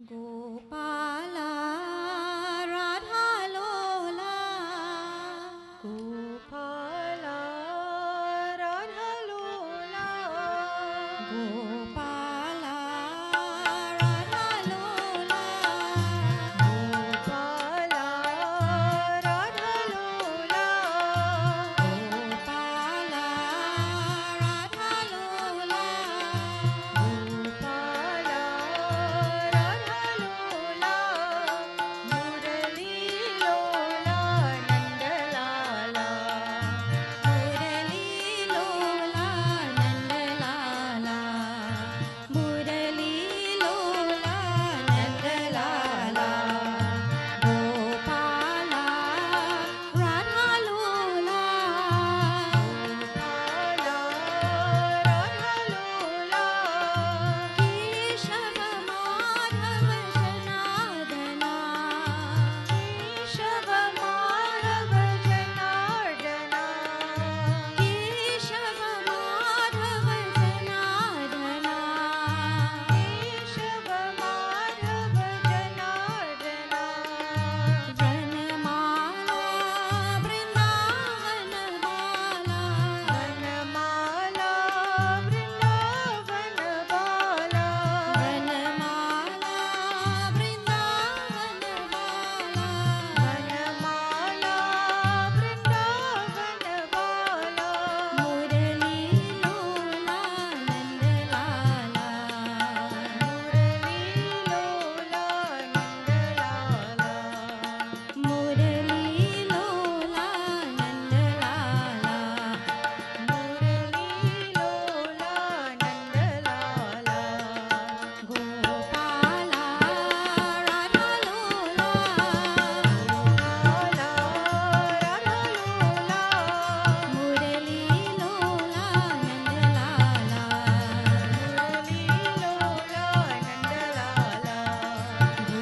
Gopala Radha Lola Gopala Radha Lola Gopala Radha Lola Gopala Radha Lola Gopala Radha Lola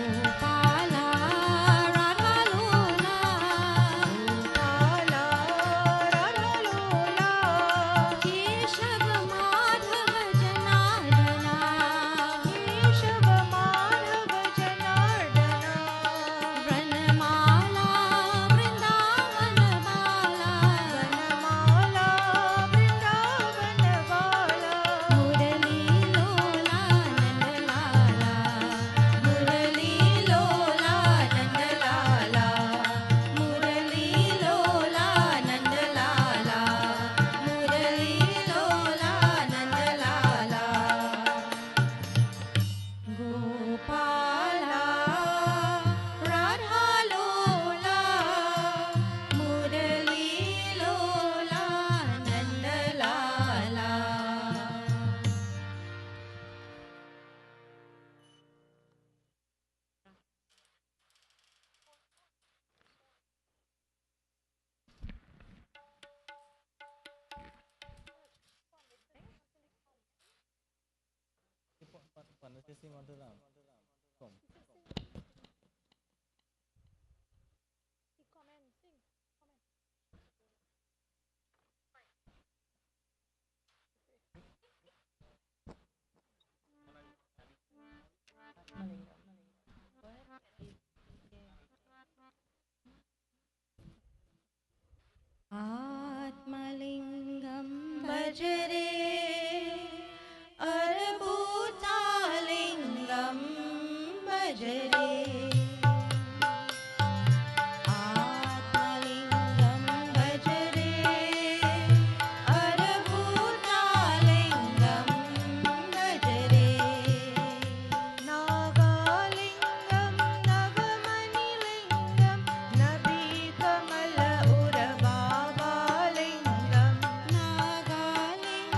Gopala Atmalingam bhajare Arbhutalingam bhajare Atmalingam bhajare Arbhutalingam bhajare Nagalingam Navamanilingam Nabhikamala Urava Nagalingam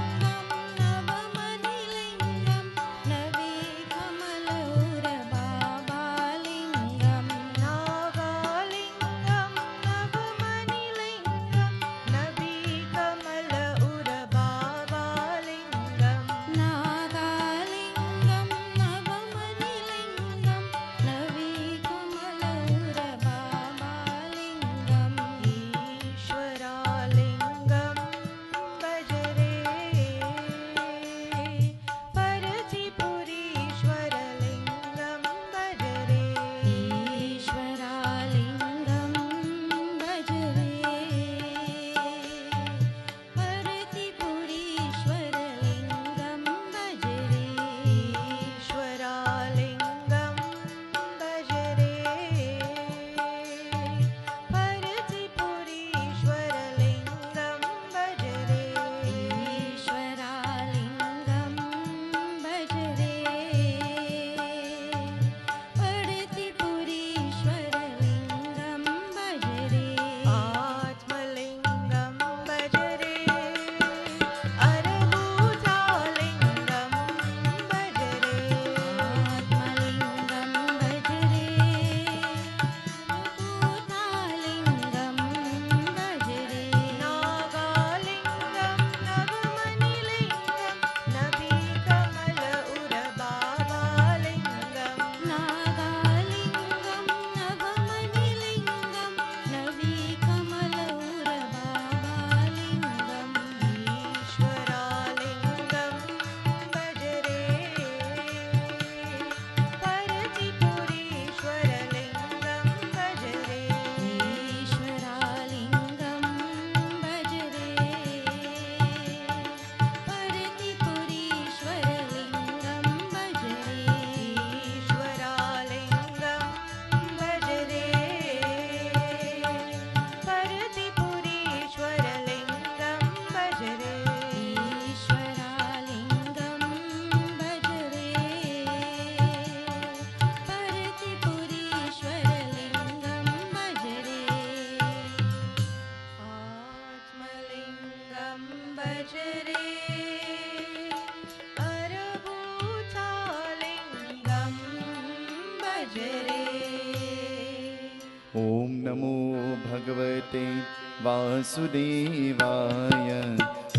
वासुदेवाय।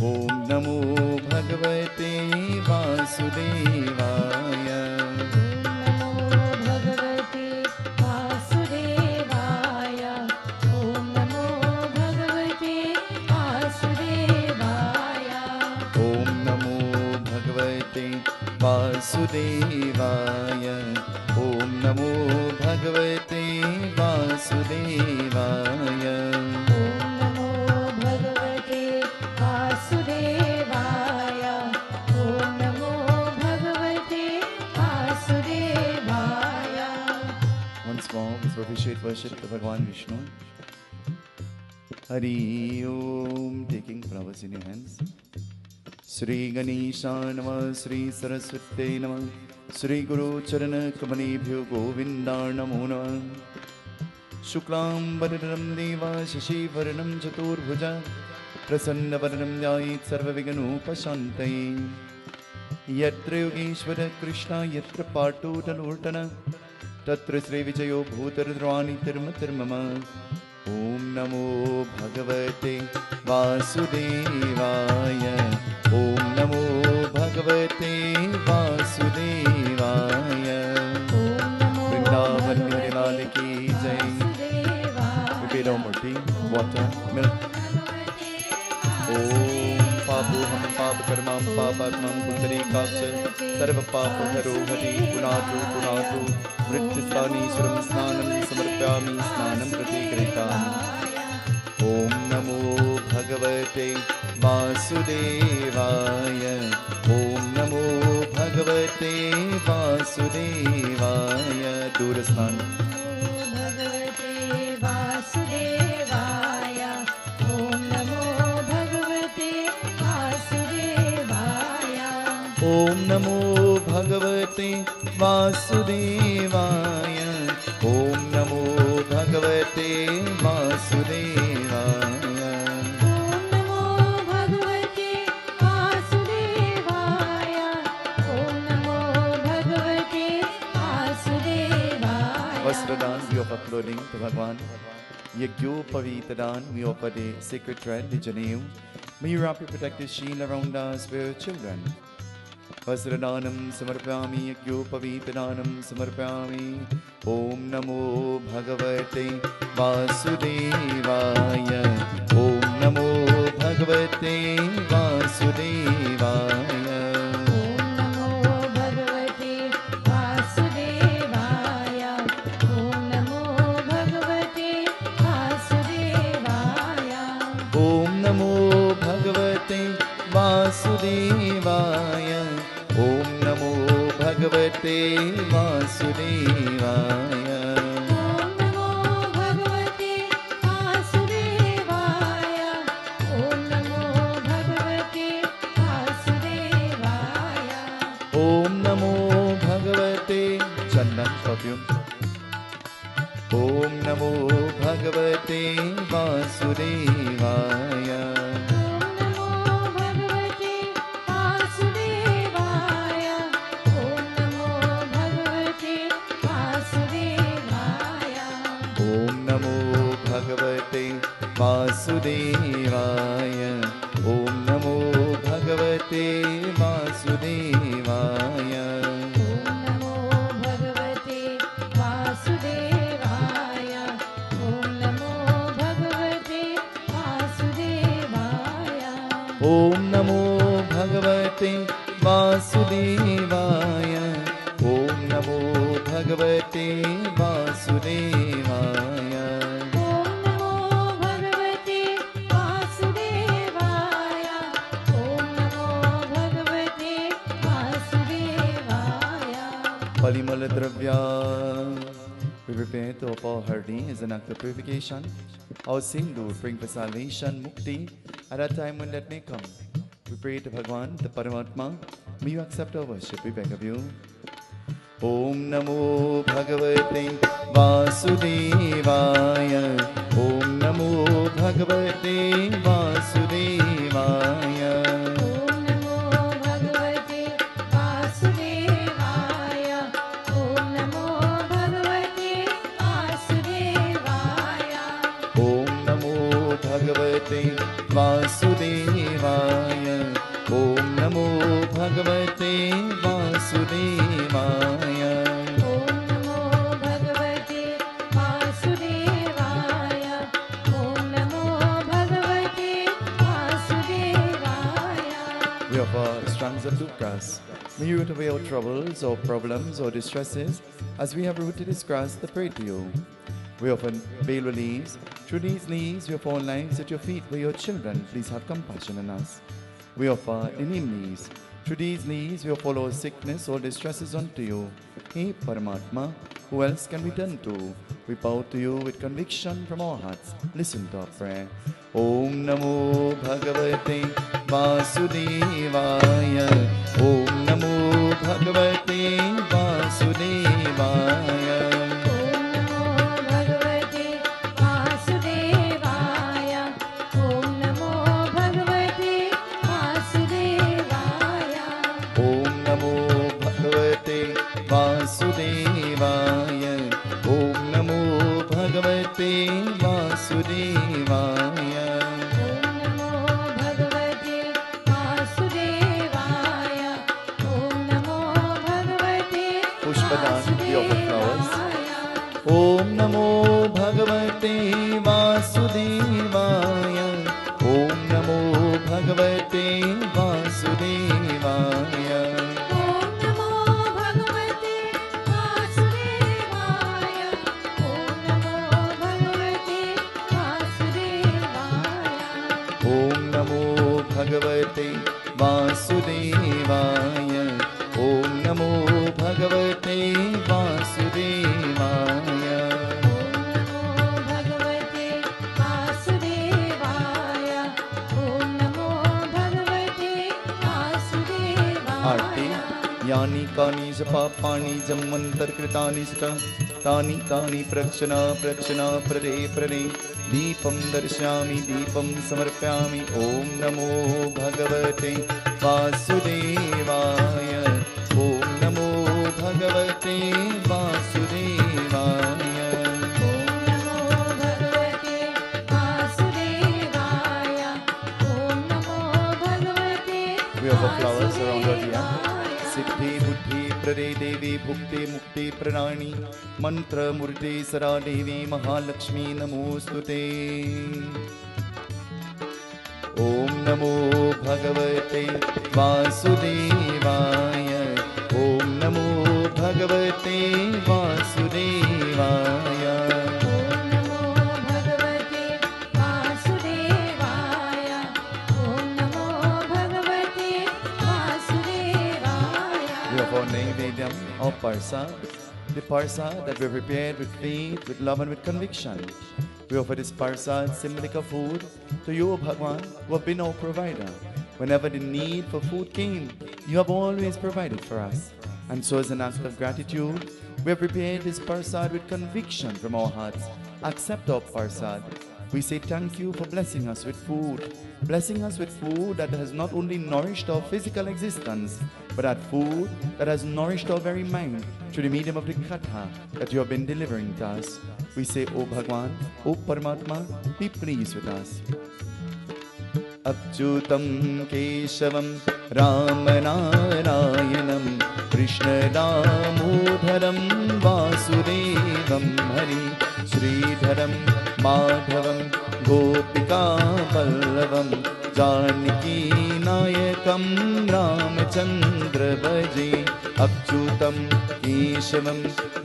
ओम नमो भगवते वासुदेवाय। ओम नमो भगवते वासुदेवाय। ओम नमो भगवते वासुदेवाय। ओम नमो भगवते वासुदेवाय। Once more, let's appreciate worship to Bhagwan Vishnu. Hari Om, taking flowers in your hands. Shri Ganesha Namah, Shri Saraswate Namah, Shri Guru Charana Kamalebhyo Govinda Namo Namah. Shuklam Vararam Deva Shashi Varanam Chaturbhuja Prasanna Varanam Jayit Sarva Viganupashantaye. Yatra Yogeshwara Krishna Yatra Parto Dalurtana Tatra Sri Vijayo Bhutardravani Tirma Tirmama. Om Namo Bhagavate Vasudevaya. Om Namo Bhagavate Vasudevaya. Vrindavan Nirlal ki jai. Prepare our murti, water, milk. Om Papu Ham Papa Karmam Papatmam Puttari Kaksha Sarva Papa Haro Hari Punatu Punatu Vrittistani Suram Snanam Samarpyami Snanam Pratikritami. Om Namo Bhagavate Vasudevaya. Om Namo Bhagavate Vasudevaya. Durastan. Om Namo Bhagavate Vasudevaya. Om Namo Bhagavate Vasudevaya. Om Namo Bhagavate Vasudevaya. Om Namo Bhagavate Vasudevaya. Vastradan, we offer clothing to Bhagwan. Yagyopavitadan, we offer the sacred thread, the Janev. May you wrap your protective shield around us, spare children. Vasradanam samarpyami, yagyopavitadanam samarpyami. Om Namo Bhagavate Vasudevaya. Om Namo Bhagavate Vasudevaya. Om Namo Bhagavate Vasudevaya. Om Namo Bhagavate Vasudevaya. Om Namo Bhagavate Vasudevaya. Om Namo Bhagavate Vasudevaya. Om Namo Bhagavate Vasudevaya. Om Namo Bhagavate Vasudevaya. Om Namo Bhagavate Chandan perfume. Om Namo Bhagavate Vasudevaya. Om Namo Bhagavate Vasudevaya. Om Namo Bhagavate Vasudevaya. Om Namo Bhagavate Vasudevaya. Om Namo Bhagavate Vasudevaya. Om Namo Bhagavate Vasudevaya. Om Namo Bhagavate Vasudevaya. Om Namo Bhagavate Vasudevaya. Om Namo Bhagavate Vasudevaya. Om Namo Bhagavate Vasudevaya. Om Namo Bhagavate Vasudevaya. Palimala Dravya. We prepare to offer Hardi as an act of purification. Our sindoor bring for salvation, mukti, at a time when that may come. We pray to Bhagwan, the Paramatma. May you accept our worship, we beg of you. Om Namo Bhagavate Vasudevaya. Om Namo Bhagavate Vasudevaya. Om Namo Bhagavate Vasudevaya. Om Namo Bhagavate Vasudevaya. Om Namo भगवते वासुदेवाय ॐ नमो भगवते वासुदेवाय ॐ नमो भगवते वासुदेवाय ॐ नमो भगवते वासुदेवाय We offer strands of dukkha's. May you root away our troubles, or problems, or distresses, as we have rooted this grass to pray to you. We offer bale leaves. Through these leaves, we offer our lives at your feet, where your children. Please have compassion on us. We offer the neem leaves. Through these leaves, we offer our sickness, or distresses unto you. Hey Paramatma, who else can we turn to? We bow to you with conviction from our hearts. Listen to our prayer. Om Namo Bhagavate Vasudevaya. Om Namo Bhagavate Vasudevaya. Vasudevaya. Om Namo Bhagavate Vasudevaya. Om Namo Bhagavate Vasudevaya. Om Namo Bhagavate Pushpadan, the offer flowers. Vasudevaya. Om Namo Bhagavate Vasudevaya. Om Namo Bhagavate Vasudevaya. Bhagavate Vasudevaya. Om Namo Bhagavate Vasudevaya. Om Namo Bhagavate Vasudevaya. Aarti. Yani kani japa pani jammantar kritani sita tani tani prakshana prakshana prare prare दीपं दर्शयामि दीपं समर्पयामि ॐ नमो भगवते वासुदेवाय ॐ नमो भगवते वासुदेवाय Om Namo Bhagavate Vasudevaya. Om Namo Bhagavate We offer flowers around our dear. Vasudevaya. सिद्धि बुद्धि प्रदे देवी भुक्ति मुक्ति प्रणानी मंत्र मूर्ति सरा देवी महालक्ष्मी नमोस्तुते. ओम नमो भगवते वासुदेवाय. ओम नमो भगवते वासुदेवाय. Om Namo Bhagavate Vasudevaya. Om Namo Bhagavate Vasudevaya. We have our Naivedyam of Persad, the Persad that we prepared with faith, with love and with conviction. We offer this Persad, symbolic of food, to you, Bhagwan, who have been our provider. Whenever the need for food came, you have always provided for us. And so as an act of gratitude, we have prepared this Persad with conviction from our hearts. Accept our Persad. We say thank you for blessing us with food that has not only nourished our physical existence, but that food that has nourished our very mind through the medium of the Katha that you have been delivering to us. We say, O Bhagwan, O Paramatma, be pleased with us. Achyutam Keshavam Ramanarayanam Krishna Damodharam Vasudevam Hari Sridharam Madhavam Gopika Pallavam Janaki Nayakam Ramachandra Bhaji. Achyutam Keshavam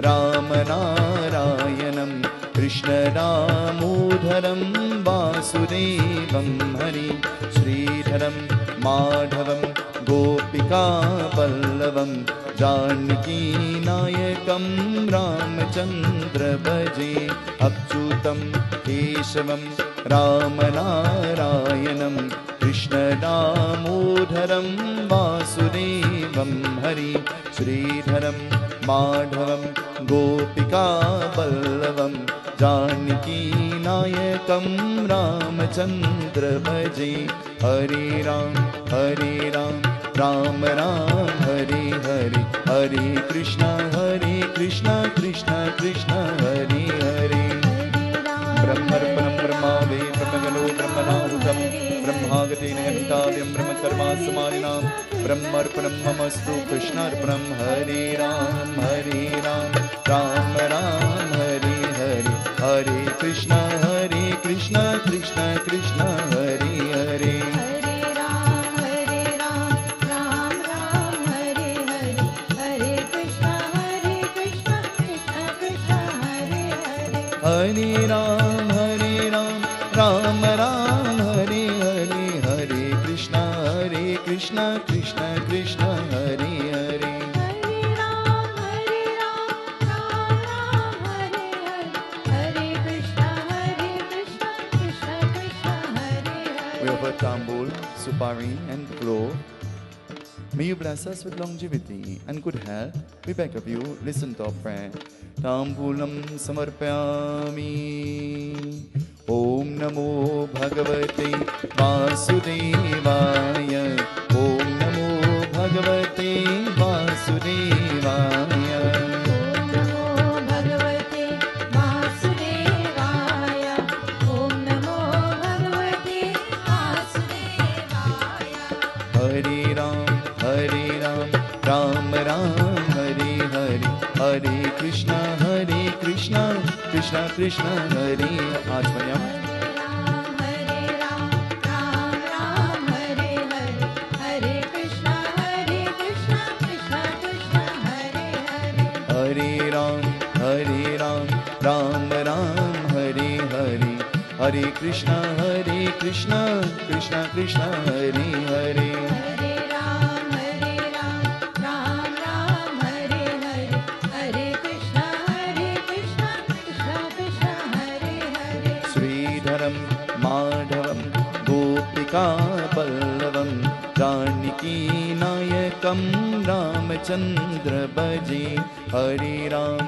Ramanarayanam Krishna Damodharam Vasudevam Hari Sridharam Madhavam Gopika Pallavam Janaki Nayakam Ramachandra Bhaji. Achyutam Keshavam Ramanarayanam Krishna Damodharam Vasudevam Hari Sridharam Madhavam Gopika Pallavam Janaki Nayakam Ramachandra Bhaji. Hare Ram, Ram Ram, Hare Hare, Hare Krishna, Krishna Krishna, Hare Hare. Brahmarpanam Brahmave, Brahmagalo Brahma शरणागतेन हन्ताव्यं ब्रह्मकर्मा समारिणां ब्रह्मार्पणं ममस्तु कृष्णार्पणं। Hare Ram Ram Ram Hare Hare, Hare Krishna Krishna Krishna Hare Hare. Hare Ram Ram Ram Hare Hare, Hare Krishna Krishna Krishna Hare Hare. Hare Ram Ram Ram Hare Hare, Hare Krishna Krishna Krishna Hare Hare. Hare Ram Ram Ram Hare Hare, Hare Krishna Krishna Krishna Hare Hare. We offer tambul, supari and clove. May you bless us with longevity and good health. We beg of you, listen to our prayer. Tambulam samarpayami. Om namo bhagavate vasudevaya. Om namo bhagavate vasudevaya. Om namo bhagavate vasudevaya. Om namo bhagavate vasudevaya. Hare Ram Ram Ram Hare Hare, Hare Krishna Krishna Krishna Hare। आज भैया हरे राम राम हरे हरे, हरे कृष्ण कृष्ण कृष्ण हरे हरे। हरे राम राम राम हरे हरे, हरे कृष्ण कृष्ण कृष्ण हरे हरे। हरे राम राम राम हरे हरे, हरे कृष्ण कृष्ण कृष्ण हरे हरे। श्रीधरं माधवं गोपिका बल्लवं जानकी नायकं रामचन्द्र भजे। हरे राम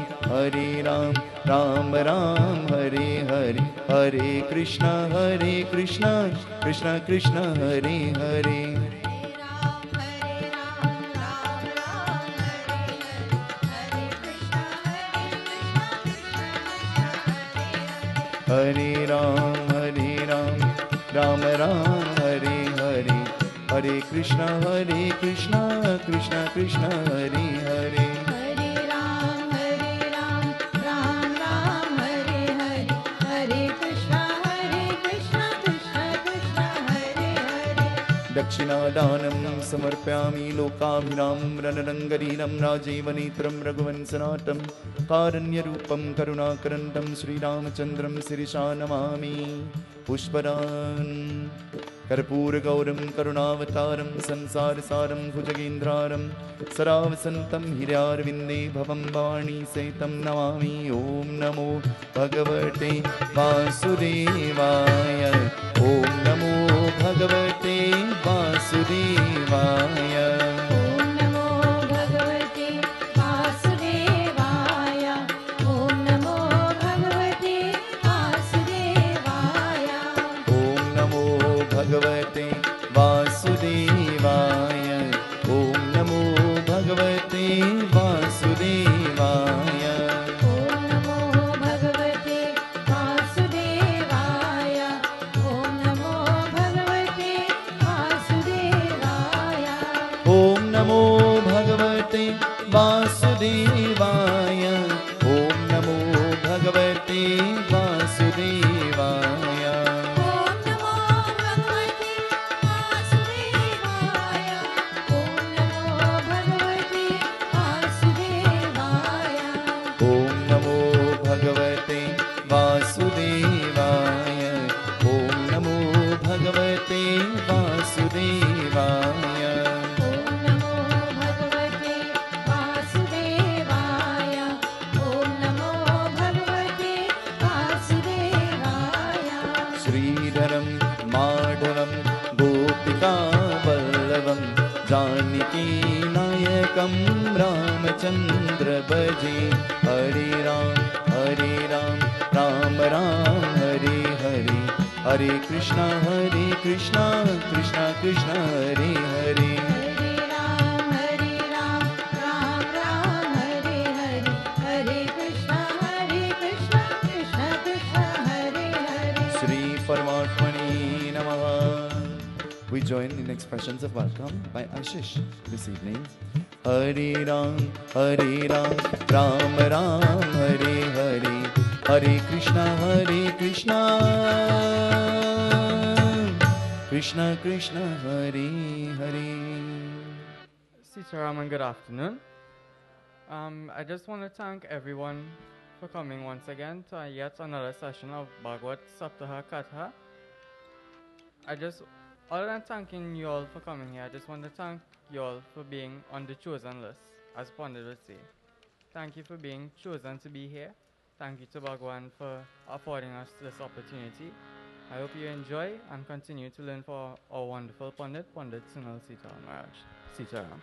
राम राम हरे हरे, हरे कृष्ण कृष्ण कृष्ण हरे हरे। हरे राम राम राम हरे हरे, हरे कृष्ण कृष्ण कृष्ण हरे हरे। हरे राम राम राम हरे हरे, हरे कृष्ण कृष्ण कृष्ण हरे हरे। दक्षिणादानं समर्पयामि लोकाभिरामं रणरङ्गरीरं राजीवनेत्रं रघुवंशनाथं कारुण्यरूपं करुणाकरन्तं श्रीरामचन्द्रं शिरसा नमामि। पुष्परान् कर्पूरगौरं करुणावतारं संसारसारं भुजगेन्द्रारं सरावसन्तं हिरण्यविन्दे भवं भवानी सहितं नमामि। ॐ नमो भगवते वासुदेवाय, ॐ नमो भगवते वासुदेवाय। ओम नमो भगवते वासुदेवाय, ओम नमो भगवते वासुदेवाय। ॐ नमो भगवते वासुदेवाय, ॐ नमो भगवते वासुदेवाय। ओम नमो भगवते वासुदेवाय, ओम नमो भगवते वासुदेवाय। ॐ नमो भगवते वासुदेवाय, ॐ नमो भगवते वासुदेवाय। ओम नमो भगवते वासुदेवाय, ओम नमो भगवते वासुदेवाय। ॐ नमो भगवते वासुदेवाय, ॐ नमो भगवते वासुदेवाय। ओम नमो भगवते वासुदेवाय, ओम नमो भगवते वासुदेवाय। श्रीधरं माधवं गोपिका वल्लभं जानकी नायकं रामचन्द्र भजे। हरे राम राम राम हरे हरे, हरे कृष्ण कृष्ण कृष्ण हरे हरे। हरे राम राम राम हरे हरे, हरे कृष्ण कृष्ण कृष्ण हरे हरे। श्री परमात्मने नमः। We join in expressions of welcome by Ashish this evening. Hare Ram, Ram Ram, Hare Hare, Hare Krishna, Krishna Krishna, Hare Hare. Seetahal and good afternoon. I just want to thank everyone for coming once again to yet another session of Bhagwat Saptaha Katha. Other than thanking you all for coming here, I just want to thank you all for being on the chosen list, as Pandit would say. Thank you for being chosen to be here. Thank you to Bhagwan for affording us this opportunity. I hope you enjoy and continue to learn for our wonderful Pandit Sunil Seetahal-Maharaj. Seetaram.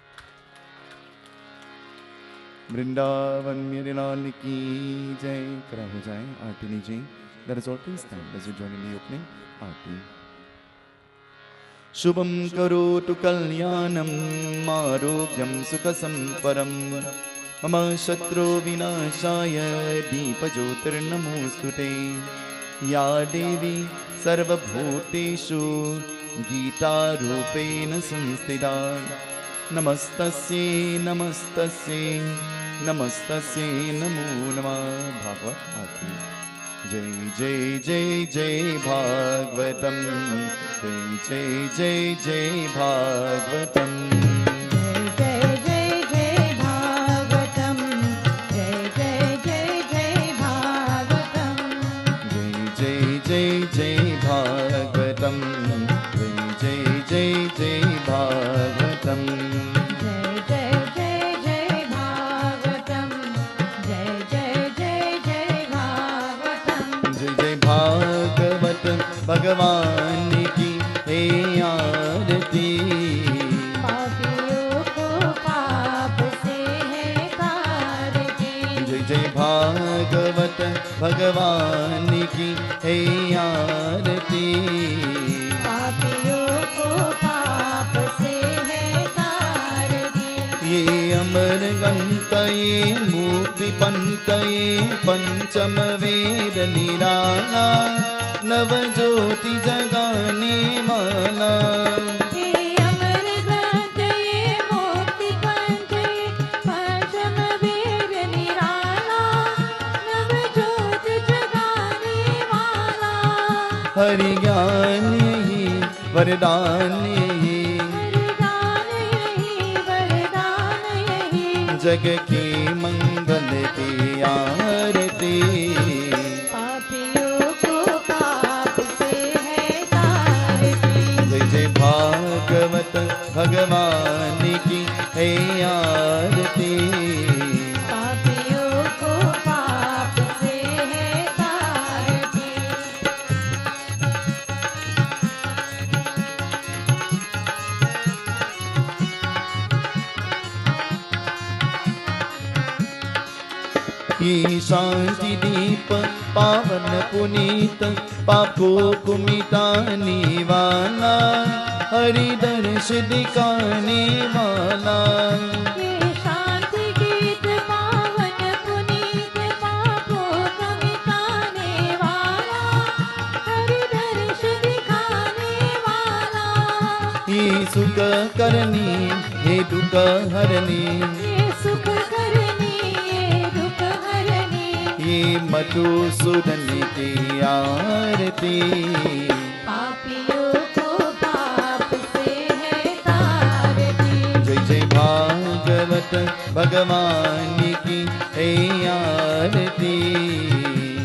Vrindavan Miralal ki jai. Kara ho jaye aarti लीजिए. Let us all please stand as we join in the opening aarti. Shubham karotu kalyanam arogyam sukhasamparam mama shatru vinashaya deepajyotirnamostute ya devi sarvabhuteshu gita rupena samstita नमस्तस्यै नमस्तस्यै नमस्तस्यै नमो नमः. भागवत आरती. जय जय जय जय भागवतम, जय जय जय जय भागवतम, जय जय जय भागवतम, जय जय जय जय भागवतम, जय जय जय भागवतम, जय जय जय जय भागवतम, भगवान की है आरती. पापियों को पाप से है तारती. जय जय भागवत भगवान की है आरती. पापियों को पाप से है तारती. ये अमर गंत ये मुक्ति पंत ये पंचम वेद निराला नव ज्योति जगाने वाला. ये अमर ग्रंथ ये मोक्ति पंथ ये पंचम वेद निराला नव ज्योति जगाने वाला. हरि ज्ञान ही वरदान यही, वरदान यही, वरदान यही. जग के मंगल की आरती. भागवत भगवान की है आरती. पापियों को पाप से है तारती. ये शांति दीप पावन पुनीत पापों को मिटाने वाला हरि दर्श दिखाने वाला. ये शांति गीत पावन पुनीत पापों को मिटाने वाला हरि दर्श दिखाने वाला. ये सुख करनी ये दुख हरनी, ये सुख करनी ये दुख हरनी. ये मधुसूदन की आरती. पापियों को पाप से है तारती. जय जय भागवत भगवान की है आरती.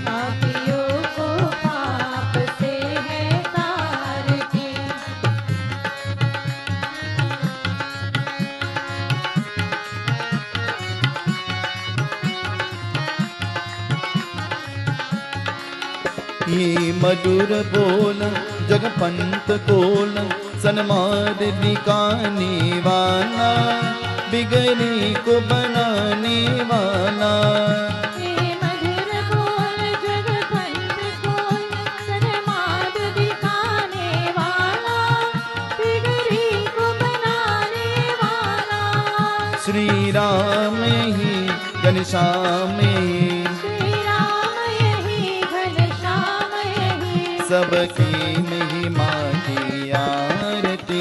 पापियों को पाप से है तारती. ये मधुर बोल जगपंत कोल सन्माद दिखाने वाला बिगड़े को बनाने वाला. ये मधुर बोल जगपंत कोल सन्माद दिखाने वाला बिगड़ी को बनाने वाला. श्री राम ही घनश्याम ही सबकी महिमा की आरती.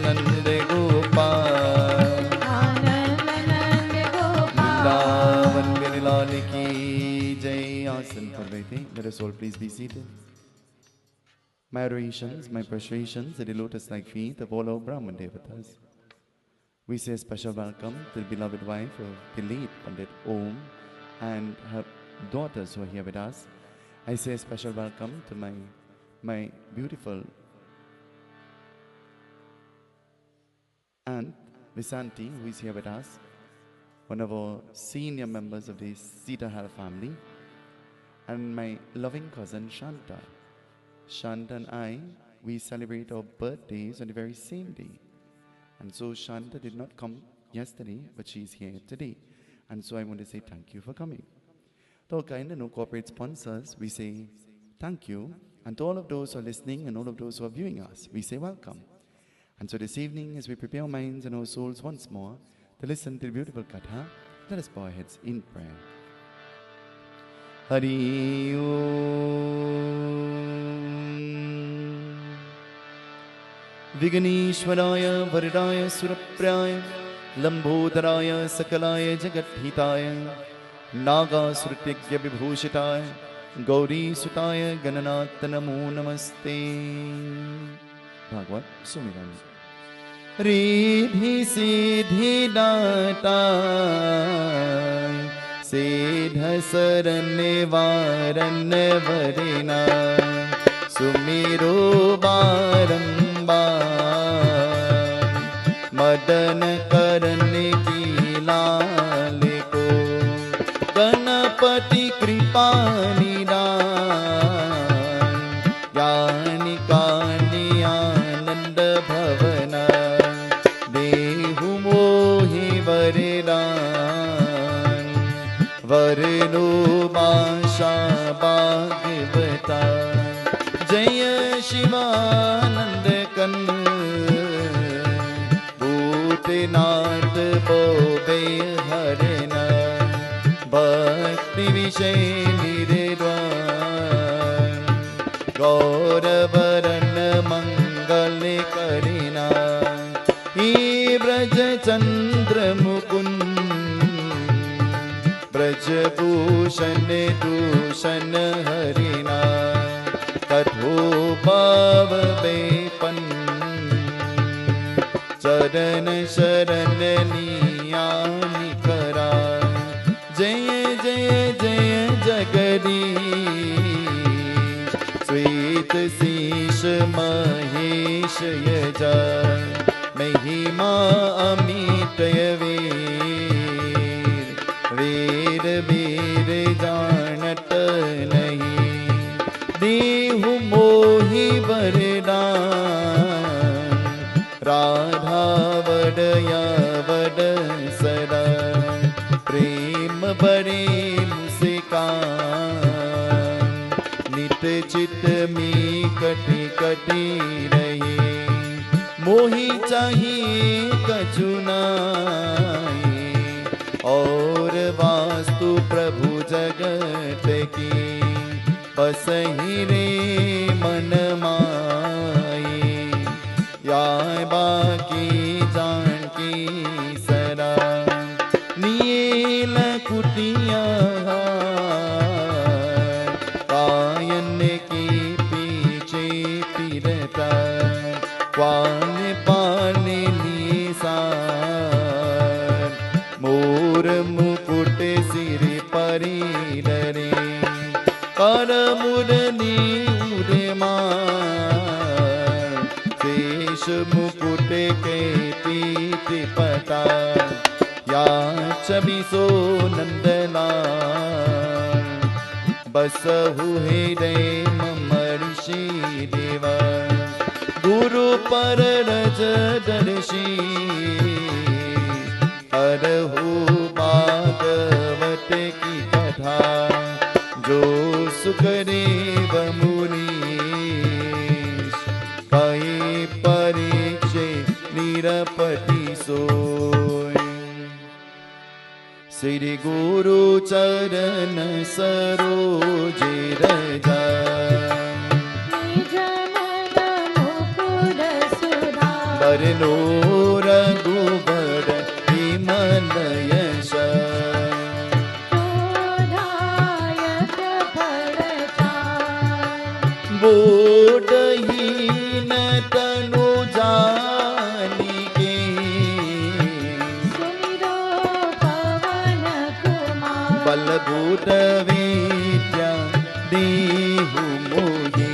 नंद गोपाल, आनंद नंद गोपाल। वृंदावन बिरलाल की जय। आसन पर बैठे, let us all please be seated. My adorations, my prostrations at the lotus-like feet of all our Brahman Devatas. We say a special welcome to the beloved wife of the late Pandit Om and her daughters who are here with us. I say a special welcome to my beautiful aunt Visanti, who is here with us, one of our senior members of the Seetahal family, and my loving cousin Shanta. Shanta and I, we celebrate our birthdays on the very same day. And so Shanta did not come yesterday, but she is here today. And so I want to say thank you for coming. To our kind and no corporate sponsors, we say thank you. And to all of those who are listening and all of those who are viewing us, we say welcome. And so this evening, as we prepare our minds and our souls once more to listen to the beautiful Katha, let us bow our heads in prayer. Hari Om. Vighaneshwaraya Varadaya Surapraya Lambodharaya Sakalaya Jagathitaya Nagasrutyagya Vibhushitaya Gauri Sutaya Gananath Namo Namaste. Bhagwat Sunil. Riddhi Siddhi Data Siddha Saran Varan Varina Sumiro Barambar Madan Karan Ki Laal Ko Ganapati Kripa Nidan Yani Kani Anand Bhavana Dehu Mohi Varidan Varno Basha Bhagavata Jaya Shivanand Kan Bhutinath Bobe Harena Bhakti Vishay Niridwan Gauravaran Mangal Karina He Braj Chandra Mukund Braj Bhushan Dushan Harina Katho Bhav Bepan Charan Sharan Niyani Kara Jaya Jaya Jaya Jagadish Sweet Sish Mahesh Yaja Mahima Amitaya Veer Veer Veer Janat Nahi Dehu Mohi Vardan Radha Vadaya Vada Sada Prem Bare Musikan Nit Chit Mi Kati Kati Rahe Mohi Chahiye Kachunai और वास्तु प्रभु जगत की बसहि रे मन माई या बाकी जानकी सरा नील कुटिया कायन की पीछे फिरता क्वान पाने लीसा मोर मुकुट सिर परी डरे कर मुरली उड़मान शेष मुकुट के पीठ पटा या छबिसो नंदलाल बसहु हृदय ममर्षि देवा गुरु पर रज दर्शी अरहु भागवत की कथा जो सुखदेव मुनीश कई परीक्षे निरपति सोय श्री गुरु चरण सरोज रजा हरनो रघुबर विमल यश शोधायक फलचार बोधहीन तनु जानिके सुमिरो पवन कुमार बलभूत विद्या देहु मोहि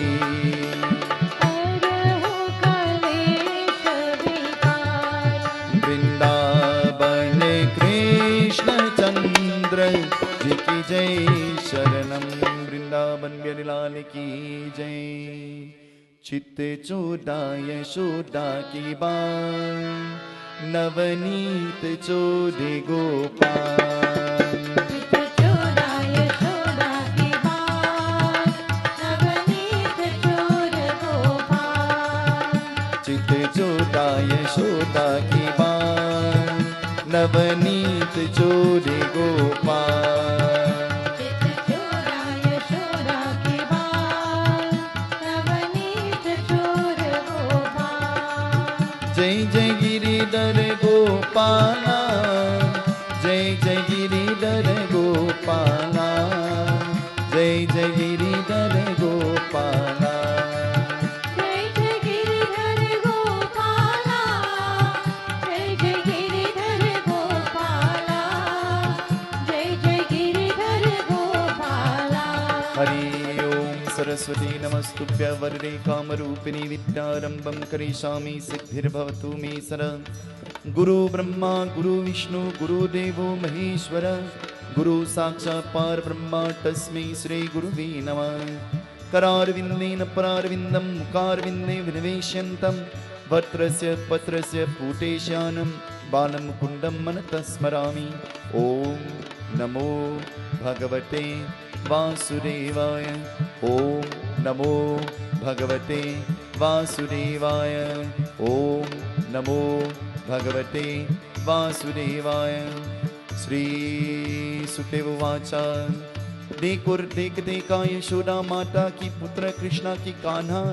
हरहु कलेश विकार वृंदावन कृष्ण चंद्र जी की जय शरणम वृंदावन बिहारी लाल की जय चित्ते चोदा यशोदा की बाल नवनीत चोदे गोपाल चित्तचोरा यशोदा की बाल नवनीत चोर गोपाल चित्ते चोदा यशोदा की बाल नवनीत चोदे गोपाल चित्तचोरा यशोदा की बाल नवनीत चोर गोपाल जय जय गिरिधर गोपाला जय जय गिरिधर गोपाला जय जय गिरिधर गोपाला जय जय गिरिधर गोपाला जय जय गिरिधर गोपाला जय जय गिरिधर गोपाला हरि ओम सरस्वती नमस्तुभ्य वरदे कामरूपिणी विद्यारंभं करिष्यामि सिद्धिर्भवतु मे सदा गुरु ब्रह्मा गुरु विष्णु गुरुदेवो महेश्वर गुरु साक्षात् परब्रह्म तस्मै श्री गुरुवे नमः करारविन्देन परारविन्दं मुखारविन्दे विनिवेशयन्तं वक्त्रस्य पत्रस्य पूतेशानं बालं कुण्डं मनतः स्मरामि ॐ नमो भगवते वासुदेवाय ॐ नमो भगवते वासुदेवाय ॐ नमो भगवते वासुदेवाय श्री सुदेव वाचा देखते का यशोदा माता की पुत्र कृष्णा की कान्हा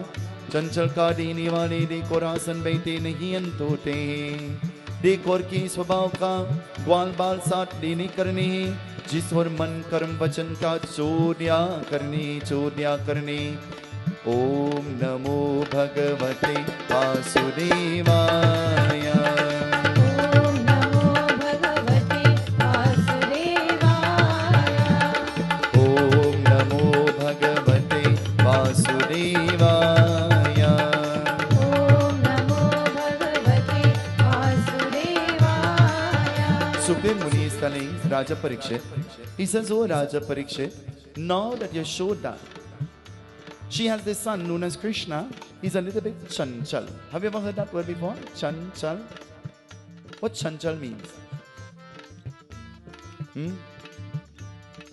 चंचल का देने वाले देखो रासन बैठे नहीं अंतोटे देखो और की स्वभाव का ग्वाल बाल साथ देने करने जिस और मन कर्म वचन का चोद्या करने ओम नमो भगवते वासुदेवाय ओम नमो भगवते वासुदेवाय ओम नमो भगवते वासुदेवाय ओम नमो भगवते वासुदेवाय Sukhdev Muni is telling Raja Parikshit, he says, oh Raja Parikshit, now that Yashoda, she has this son known as Krishna, he's a little bit chanchal. Have you ever heard that word before? Chanchal? What chanchal means?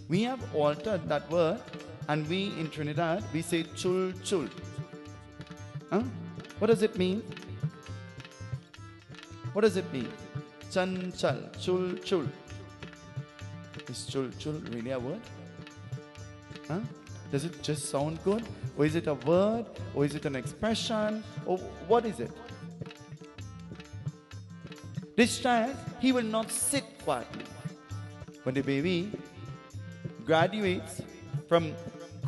We have altered that word and we in Trinidad, we say chul chul. Huh? What does it mean? What does it mean? Chanchal, chul chul. Is chul chul really a word? Huh? Does it just sound good? Or is it a word? Or is it an expression? Or what is it? This child, he will not sit quietly. When the baby graduates from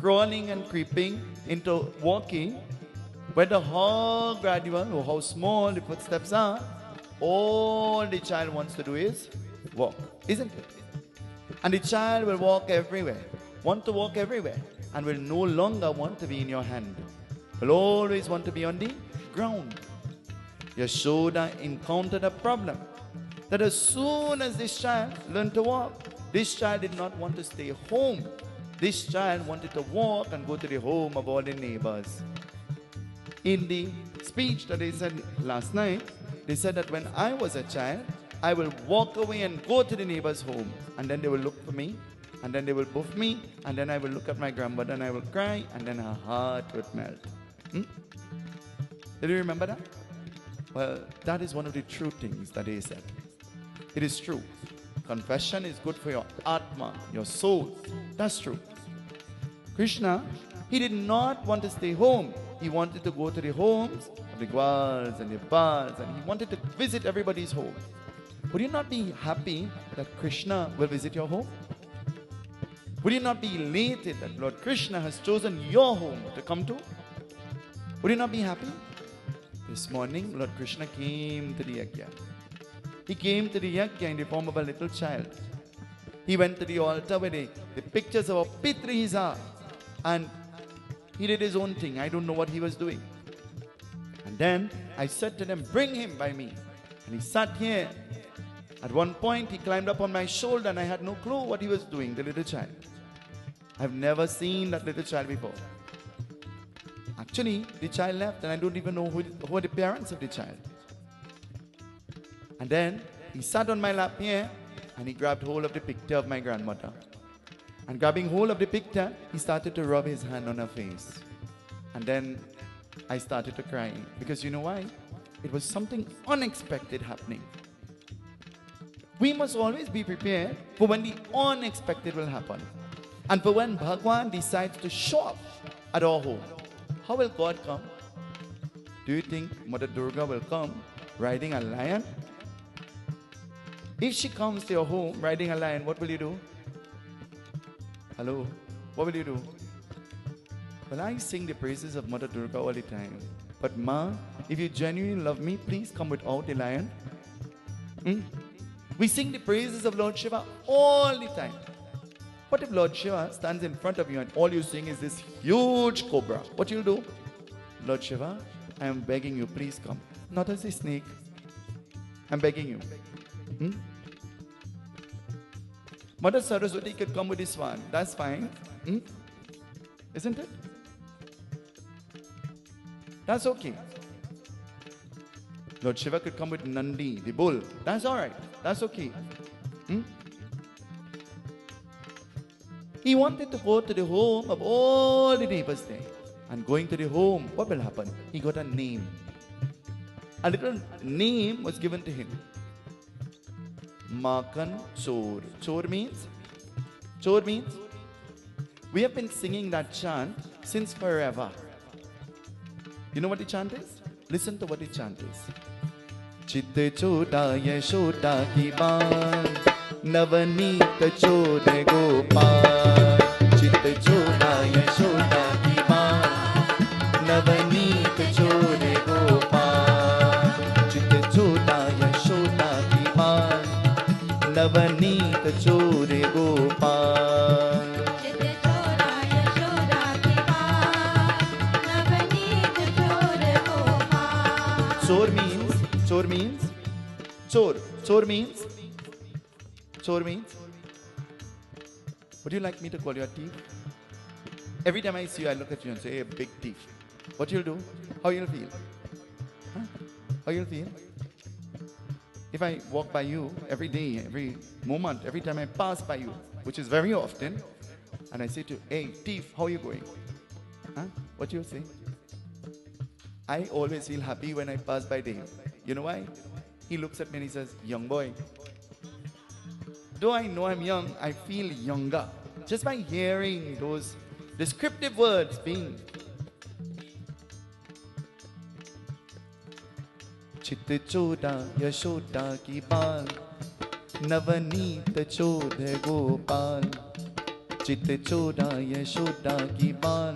crawling and creeping into walking, whether how gradual or how small the footsteps are, all the child wants to do is walk, isn't it? And the child will walk everywhere, want to walk everywhere, and will no longer want to be in your hand. Will always want to be on the ground. Yashoda encountered a problem that as soon as this child learned to walk, this child did not want to stay home. This child wanted to walk and go to the home of all the neighbors. In the speech that they said last night, they said that when I was a child, I will walk away and go to the neighbor's home. And then they will look for me, and then they will buff me, and then I will look at my grandmother and I will cry, and then her heart would melt. Did you remember that? Well, that is one of the true things that they said. It is true. Confession is good for your atma, your soul. That's true. Krishna, he did not want to stay home. he wanted to go to the homes of the Gwals and the Bals, and he wanted to visit everybody's home. Would you not be happy that Krishna will visit your home? Would you not be elated that Lord Krishna has chosen your home to come to? Would you not be happy? This morning, Lord Krishna came to the Yagna. He came to the Yagna in the form of a little child. He went to the altar where the pictures of our Pitris are, and he did his own thing. I don't know what he was doing. And then I said to them, bring him by me. And he sat here. At one point, he climbed up on my shoulder and I had no clue what he was doing, the little child. I've never seen that little child before. Actually, the child left and I don't even know who are the parents of the child. And then he sat on my lap here and he grabbed hold of the picture of my grandmother. And grabbing hold of the picture, he started to rub his hand on her face. And then I started to cry. Because you know why? It was something unexpected happening. We must always be prepared for when the unexpected will happen. And for when Bhagwan decides to show up at our home. How will God come? Do you think Mother Durga will come riding a lion? If she comes to your home riding a lion, what will you do? Hello? What will you do? Well, I sing the praises of Mother Durga all the time. But Ma, if you genuinely love me, please come without the lion. We sing the praises of Lord Shiva all the time. What if Lord Shiva stands in front of you and all you sing is this huge cobra? What you'll do? Lord Shiva, I am begging you, please come. Not as a snake. I'm begging you. Mother Saraswati could come with this one. That's fine. Isn't it? That's okay. Lord Shiva could come with Nandi, the bull. That's alright. That's okay. He wanted to go to the home of all the neighbors there. And going to the home, what will happen? He got a name. A little name was given to him. Makan Chor. Chor means? Chor means? We have been singing that chant since forever. You know what the chant is? Listen to what the chant is. Chitte choda Yashoda ki baan, Navanita chode gopal. Chitte choda Yashoda ki baan, Navanita chode gopal. Chitte choda Yashoda ki baan, Navanita chode gopal. Chor means? Chor means? Would you like me to call you a thief? Every time I see you, I look at you and say, hey, big thief. What you'll do? How you'll feel? Huh? How you'll feel? If I walk by you every day, every moment, every time I pass by you, which is very often, and I say to you, hey, thief, how are you going? Huh? What you'll say? I always feel happy when I pass by him. You know why? He looks at me and he says, young boy. Though I know I'm young, I feel younger. Just by hearing those descriptive words being. Chitte choda Yashoda ki bal, Navanita chode gopal. Chitte choda Yashoda ki bal,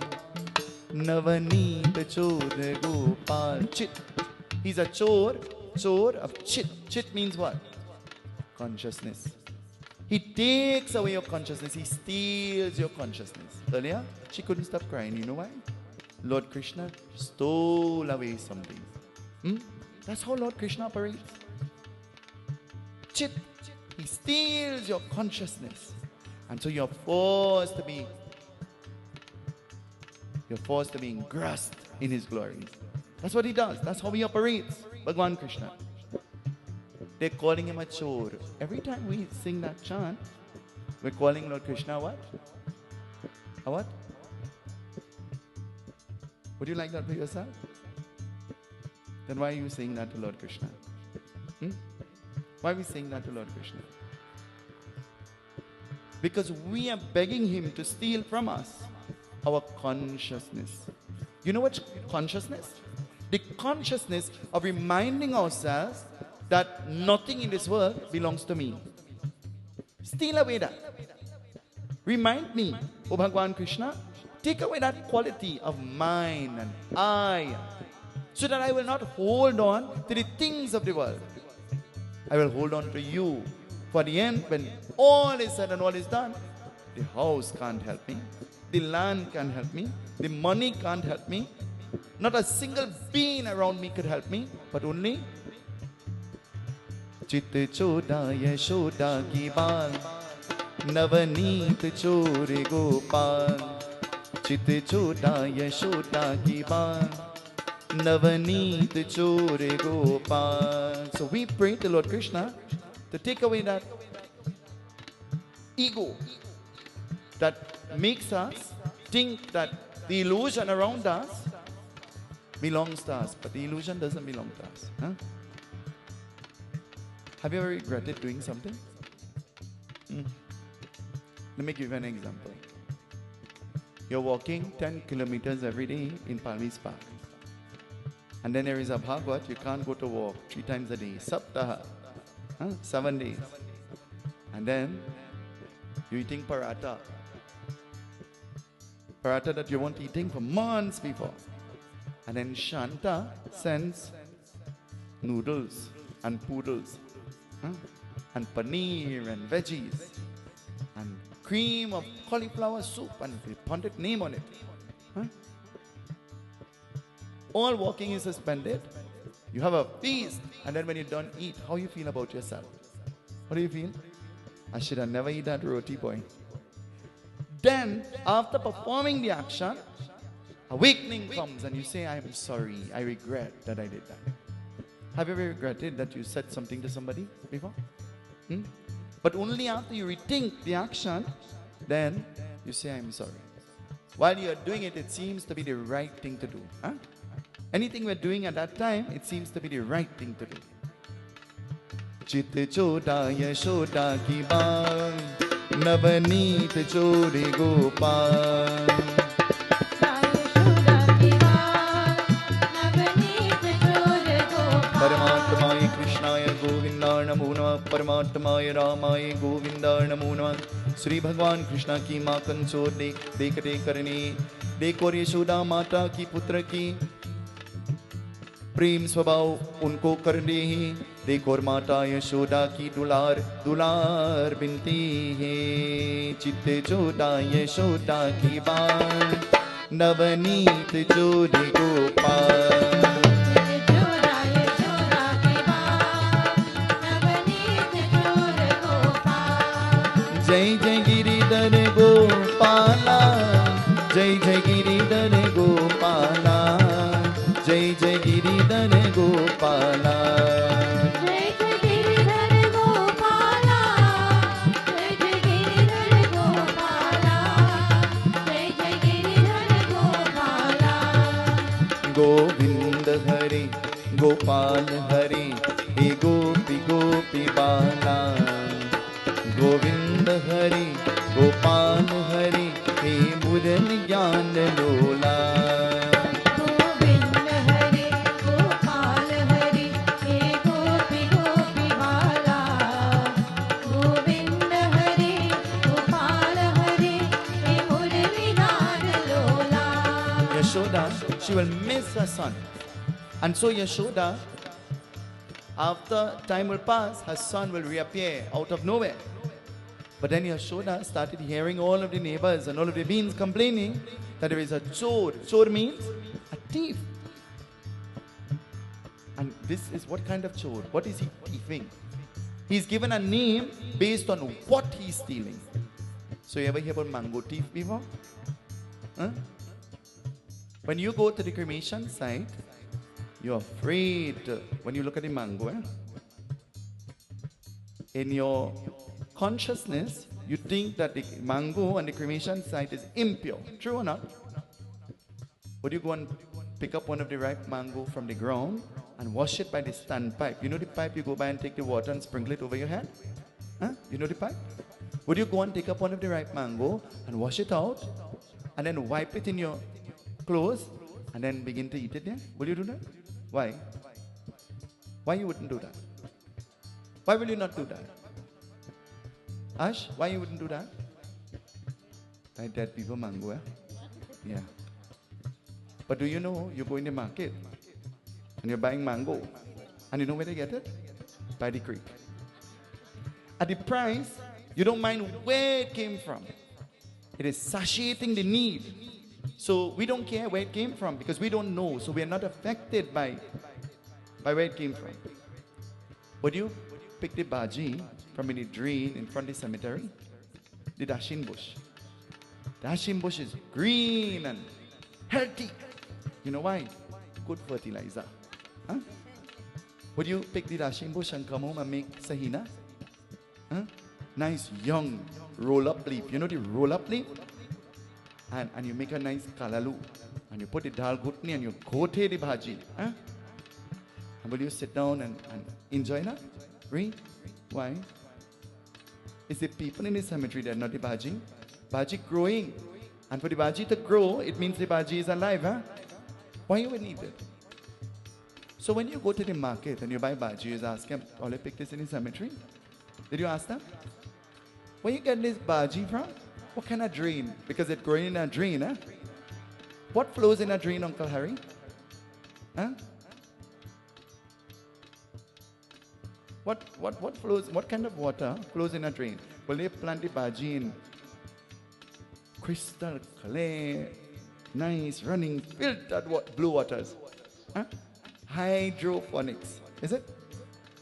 Navanita chode gopal. Chit. He's a chor of chit. Chit means what? Consciousness. He takes away your consciousness. He steals your consciousness. Earlier, she couldn't stop crying. You know why? Lord Krishna stole away something. That's how Lord Krishna operates. Chit. He steals your consciousness. And so you're forced to be engrossed in his glories. That's what he does. That's how he operates. Bhagwan Krishna. They're calling him a chor. Every time we sing that chant, we're calling Lord Krishna what? A what? Would you like that for yourself? Then why are you saying that to Lord Krishna? Why are we saying that to Lord Krishna? Because we are begging him to steal from us our consciousness. You know what consciousness? The consciousness of reminding ourselves that nothing in this world belongs to me. Steal away that. Remind me, O Bhagwan Krishna, take away that quality of mine and I, so that I will not hold on to the things of the world. I will hold on to you. For the end, when all is said and all is done, the house can't help me, the land can't help me, the money can't help me, not a single being around me could help me, but only Chit choda Yashoda ki bal, Navaneet chore gopal. Chit choda Yashoda ki bal, Navaneet chore gopal. So we pray to Lord Krishna to take away that ego that makes us think that the illusion around us belongs to us, but the illusion doesn't belong to us. Huh? Have you ever regretted doing something? Let me give you an example. You're walking 10 kilometers every day in Palmis Park. And then there is a Bhagwat, you can't go to walk 3 times a day. Saptaha, 7 days. And then you're eating paratha. Paratha that you weren't eating for months before. And then Shanta sends noodles and poodles, and paneer and veggies and cream of cauliflower soup and a pundit name on it. All walking is suspended. You have a feast, and then when you don't eat, how you feel about yourself? What do you feel? I should have never eaten that roti, boy. Then, after performing the action, awakening comes and you say, I am sorry, I regret that I did that. Have you ever regretted that you said something to somebody before? But only after you rethink the action, then you say, I am sorry. While you are doing it, it seems to be the right thing to do. Anything we're doing at that time, it seems to be the right thing to do. Chit choda Yashoda ki bal, Navaneet chore gopal. Paramatmaya Krishnaya Govindaya Namo Namah, Paramatmaya Ramaya Govindaya Namo Namah. Shri Bhagwan Krishna ki maa kanchor dekate karne, dekho Yashoda mata ki putra ki प्रेम स्वभाव उनको कर दे ही, देखो माता यशोदा की दुलार दुलार बिनती है। चित्ते जोड़ा यशोदा की बात, नवनीत जोड़े गोपाल। जय जय गिरिधर गोपाला, जय जय गिरिधर गोपाला, जय जय गिरिधर गोपाला, जय जय गिरिधर गोपाला, जय जय गिरिधर गोपाला, जय जय गिरिधर गोपाला। गोविंद हरे गोपाल हरे, हे गोपी गोपी बाला। गोविंद हरे गोपाल हरे, हे मुरली ज्ञान लोला। She will miss her son. And so Yashoda, after time will pass, her son will reappear out of nowhere. But then Yashoda started hearing all of the neighbors and all of the beings complaining that there is a chor. Chor means a thief. And this is what kind of chor? What is he thieving? He's given a name based on what he's stealing. So you ever hear about mango thief before? Huh? When you go to the cremation site, you're afraid when you look at the mango. In your consciousness, you think that the mango on the cremation site is impure. True or not? Would you go and pick up one of the ripe mango from the ground and wash it by the standpipe? You know the pipe you go by and take the water and sprinkle it over your head? You know the pipe? Would you go and take up one of the ripe mango and wash it out and then wipe it in your clothes and then begin to eat it there? Will you do that? Why? Why you wouldn't do that? Why will you not do that? Ash, why you wouldn't do that? Like dead people mango, eh? Yeah. But do you know, you go in the market and you're buying mango, and you know where they get it? By the creek. At the price, you don't mind where it came from. It is satiating the need. So we don't care where it came from because we don't know. So we are not affected by where it came from. Would you pick the bhaji from in the drain in front of the cemetery? The dashin bush. The dashin bush is green and healthy. You know why? Good fertilizer. Huh? Would you pick the dashin bush and come home and make sahina? Huh? Nice young roll-up leaf. You know the roll-up leaf? And you make a nice kalalu. And you put the dal gutni and you gote the bhaji. Huh? And will you sit down and enjoy that? Really? Why? It's the people in the cemetery that are not the bhaji. Bhaji growing. And for the bhaji to grow, it means the bhaji is alive. Huh? Why you would need it? So when you go to the market and you buy bhaji, you ask them, all I pick this in the cemetery? Did you ask them? Where you get this bhaji from? What kind of drain? Because it's growing in a drain, huh? What flows in a drain, Uncle Harry? Huh? What flows, what kind of water flows in a drain? Well, they plant the bhaji in crystal clear, nice, running, filtered blue waters. Huh? Hydroponics, is it?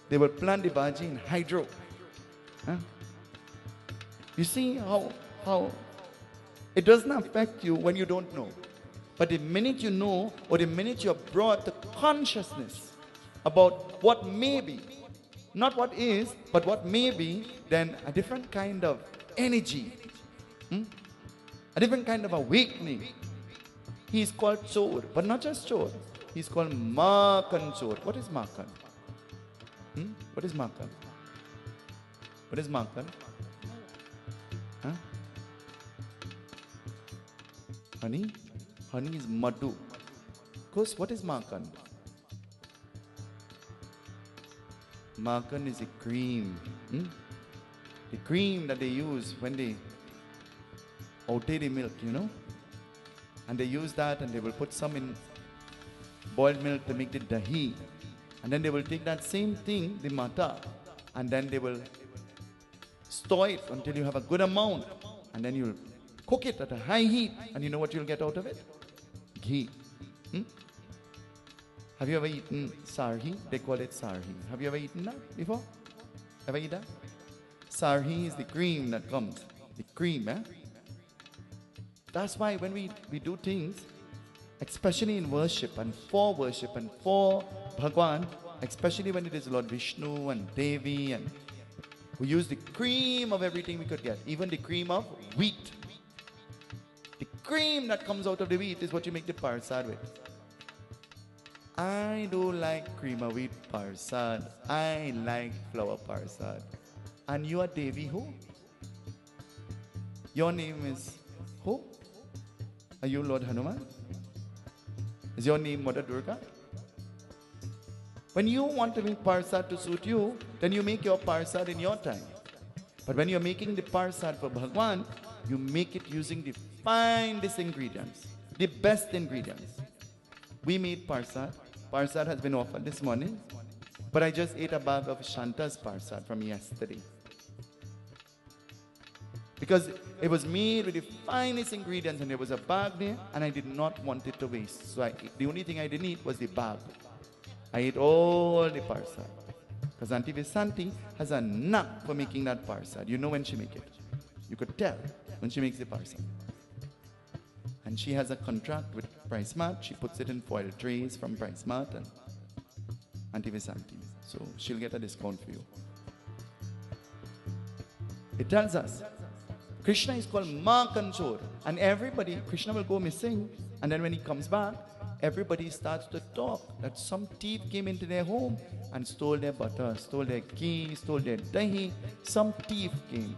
They will plant the bhaji in hydro. Huh? You see how it doesn't affect you when you don't know. But the minute you know, or the minute you're brought to consciousness about what may be, not what is, but what may be, then a different kind of energy, a different kind of awakening. He is called Chor, but not just Chor. He's called Makan Chor. What is Makan? What is Makan? What is Makan? Huh? Honey? Honey is Madhu. Of course, what is Makan? Makan is a cream. The cream that they use when they oute the milk, you know? And they use that and they will put some in boiled milk to make the dahi. And then they will take that same thing, the mata, and then they will store it until you have a good amount. And then you'll cook it at a high heat. And you know what you'll get out of it? Ghee. Have you ever eaten sarhi? They call it sarhi. Have you ever eaten that before? Ever eat that? Sarhi is the cream that comes. The cream, eh? That's why when we do things, especially in worship and for Bhagwan, especially when it is Lord Vishnu and Devi, and we use the cream of everything we could get, even the cream of wheat. The cream that comes out of the wheat is what you make the Persad with. I don't like cream of wheat Persad. I like flour Persad. And you are Devi who? Your name is who? Are you Lord Hanuman? Is your name Mother Durga? When you want to make Persad to suit you, then you make your Persad in your time. But when you're making the Persad for Bhagwan, you make it using the finest ingredients, the best ingredients. We made Persad. Persad has been offered this morning, but I just ate a bag of Shanta's Persad from yesterday. Because it was made with the finest ingredients and there was a bag there and I did not want it to waste. So the only thing I didn't eat was the bag. I ate all the Persad. Because Auntie Visanti has a knack for making that Persad. You know when she makes it. You could tell when she makes the Persad. And she has a contract with Price Mart. She puts it in foil trays from Price Mart and Auntie Visanti. So she'll get a discount for you. It tells us Krishna is called Makanchor. And everybody, Krishna will go missing. And then when he comes back, everybody starts to talk that some thief came into their home and stole their butter, stole their ghee, stole their dahi. Some thief came.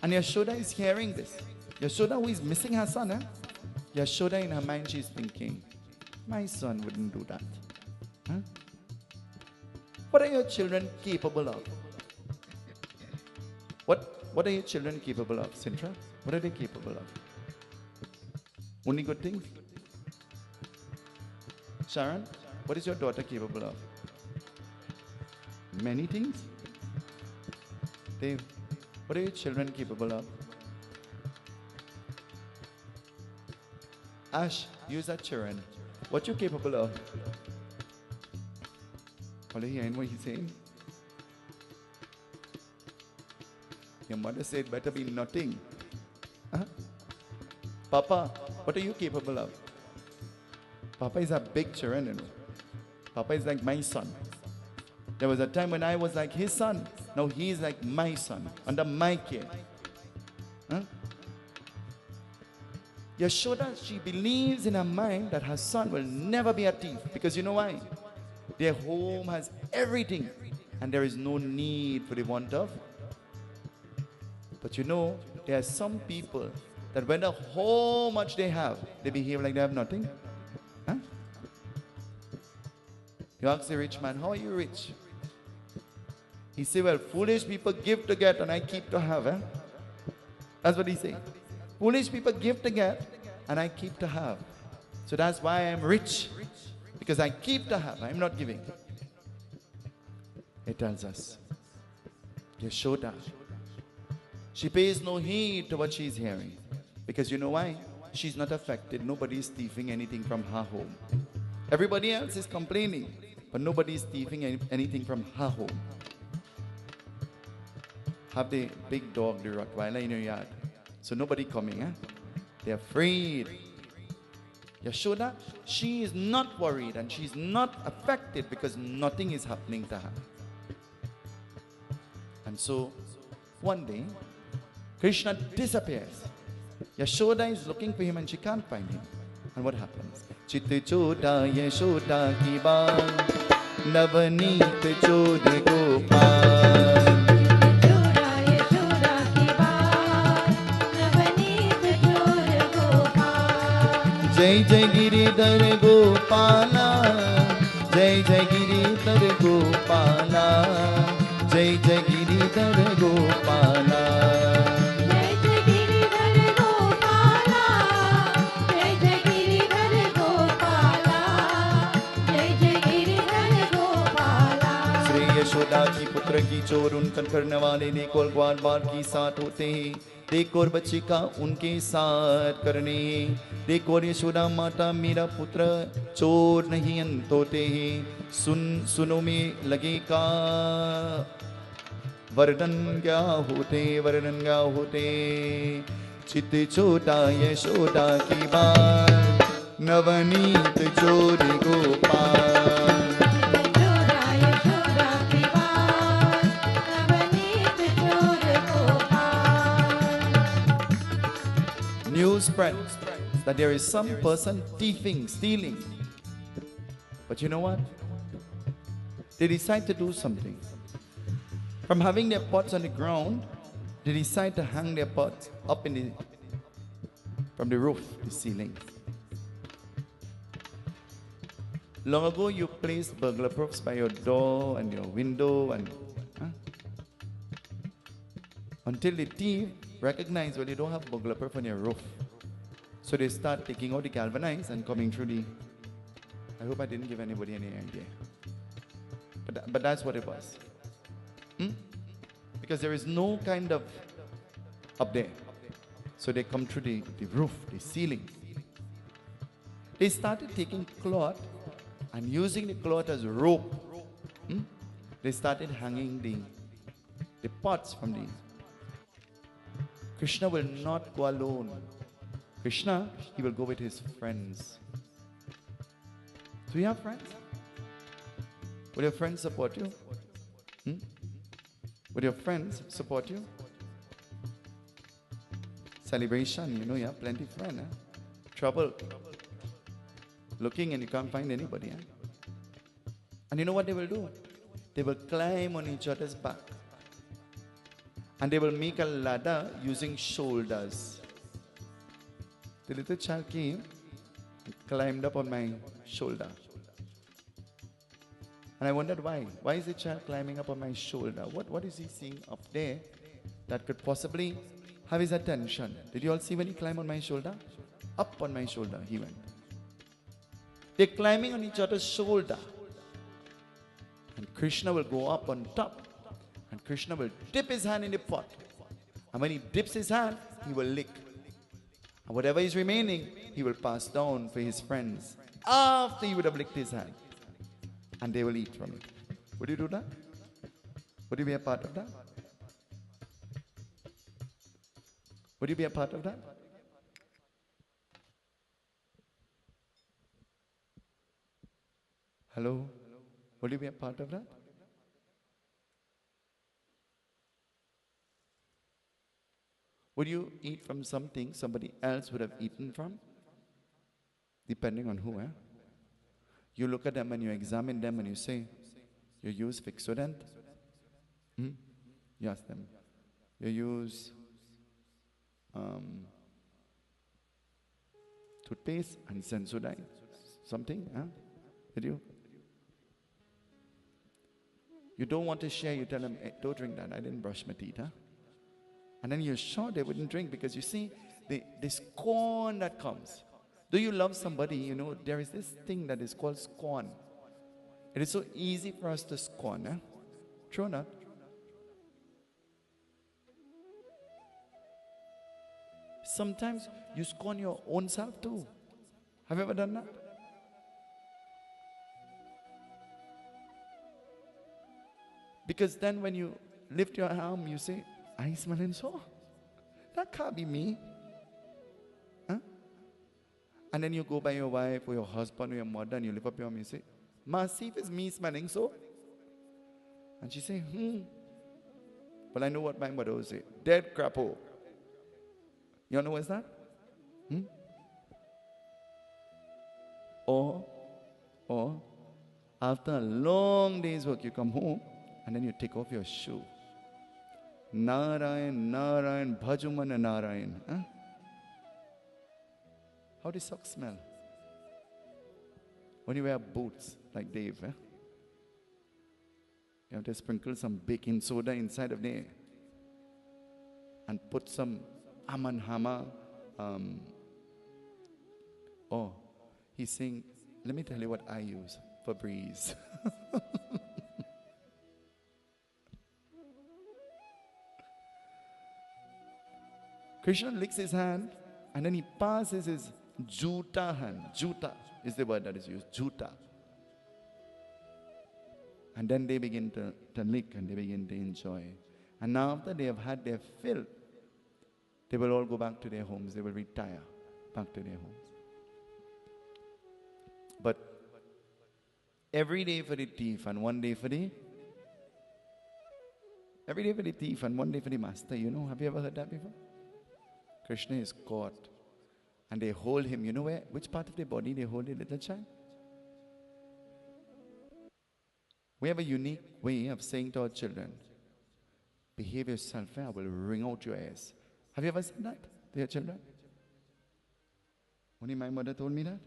And Yashoda is hearing this. Yashoda, who is missing her son, Yashoda in her mind, she's thinking, My son wouldn't do that. Huh? What are your children capable of? What are your children capable of, Sintra? What are they capable of? Only good things? Sharon, what is your daughter capable of? Many things? Dave, what are your children capable of? Ash, use that children. What you capable of? Are you hearing what he's saying? Your mother said better be nothing. Huh? Papa, what are you capable of? Papa is a big children, you know. Papa is like my son. There was a time when I was like his son. Now he is like my son, under my care. Huh? Yashoda, she believes in her mind that her son will never be a thief. Because you know why? Their home has everything. And there is no need for the want of. But you know, there are some people that when how much they have, they behave like they have nothing. Huh? You ask the rich man, how are you rich? He say, well, foolish people give to get and I keep to have. Eh? That's what he say. Foolish people give to get and I keep to have. So that's why I'm rich. Because I keep to have. I'm not giving. It tells us. Yashoda. She pays no heed to what she's hearing. Because you know why? She's not affected. Nobody is thieving anything from her home. Everybody else is complaining. But nobody is thieving anything from her home. Have the big dog, the Rottweiler, in your yard. So nobody coming, eh? They're afraid. Yashoda, she is not worried and she's not affected because nothing is happening to her. And so, one day, Krishna disappears. Yashoda is looking for him and she can't find him. And what happens? Chitte choda Yashoda ki baal, Navaneet chode gopal. जय जय गिरिधर गोपाला जय जय गिरिधर गोपाला जय जय गिरिधर गोपाला जय जय गिरिधर गोपाला जय जय गिरिधर गोपाला जय जय गिरिधर गोपाला श्री यशोदा की पुत्र की चोर उनकन करने वाले ने कोल ग्वाल बाल की साथ होते हैं देखो और बच्चे का उनके साथ करने देखो और यशोदा माता मेरा पुत्र चोर नहीं अंत होते हैं सुनो में लगेगा वर्णन क्या होते चित्त छोटा यशोदा की बात नवनीत चोर Gopal news spreads that there is some person thieving, stealing. But you know what? They decide to do something. From having their pots on the ground, they decide to hang their pots up from the roof, the ceiling. Long ago, you placed burglar proofs by your door and your window and until the thief recognize, well, you don't have burglar proof on your roof. So they start taking out the galvanized and coming through the... I hope I didn't give anybody any idea. But that's what it was. Because there is no kind of up there. So they come through the roof, the ceiling. They started taking cloth and using the cloth as rope. They started hanging the pots from the... Krishna will not go alone. Krishna, he will go with his friends. Do you have friends? Will your friends support you? Will your friends support you? Celebration, you know you have plenty of friends. Trouble. Looking and you can't find anybody. And you know what they will do? They will climb on each other's back. And they will make a ladder using shoulders. The little child came and climbed up on my shoulder. And I wondered why. Why is the child climbing up on my shoulder? What is he seeing up there that could possibly have his attention? Did you all see when he climbed on my shoulder? Up on my shoulder he went. They're climbing on each other's shoulder. And Krishna will go up on top. And Krishna will dip his hand in the pot. And when he dips his hand, he will lick. And whatever is remaining, he will pass down for his friends after he would have licked his hand. And they will eat from it. Would you do that? Would you be a part of that? Would you be a part of that? Hello? Would you be a part of that? Would you eat from something somebody else would have eaten from? Depending on who, eh? You look at them and you examine them and you say, you use Fixodent? You ask them. You use toothpaste and Sensodyne? Something, huh? Did you? You don't want to share, you tell them, hey, don't drink that, I didn't brush my teeth, huh? And then you're sure they wouldn't drink because you see the scorn that comes. Do you love somebody? You know, there is this thing that is called scorn. It is so easy for us to scorn, eh? True or not? Sometimes you scorn your own self too. Have you ever done that? Because then when you lift your arm, you say, I smelling so. That can't be me. Huh? And then you go by your wife or your husband or your mother and you lift up your arm and you say, Ma, see if it's me smelling so. And she say, But I know what my mother would say. Dead crapo. You know what's that? Or after a long day's work, you come home and then you take off your shoe. Narayan, Narayan, Bhajumana Narayan. Huh? How does socks smell? When you wear boots like Dave, eh? You have to sprinkle some baking soda inside of there and put some Aman Hama. He's saying, let me tell you what I use for breeze. Krishna licks his hand and then he passes his juta hand. Juta is the word that is used. Juta. And then they begin to lick and they begin to enjoy. And now after they have had their fill, they will all go back to their homes. They will retire back to their homes. But every day for the thief and one day for the... Every day for the thief and one day for the master. You know, have you ever heard that before? Krishna is caught and they hold him. You know where? Which part of the body they hold the little child? We have a unique way of saying to our children, behave yourself, I will wring out your ears. Have you ever said that to your children? Only my mother told me that.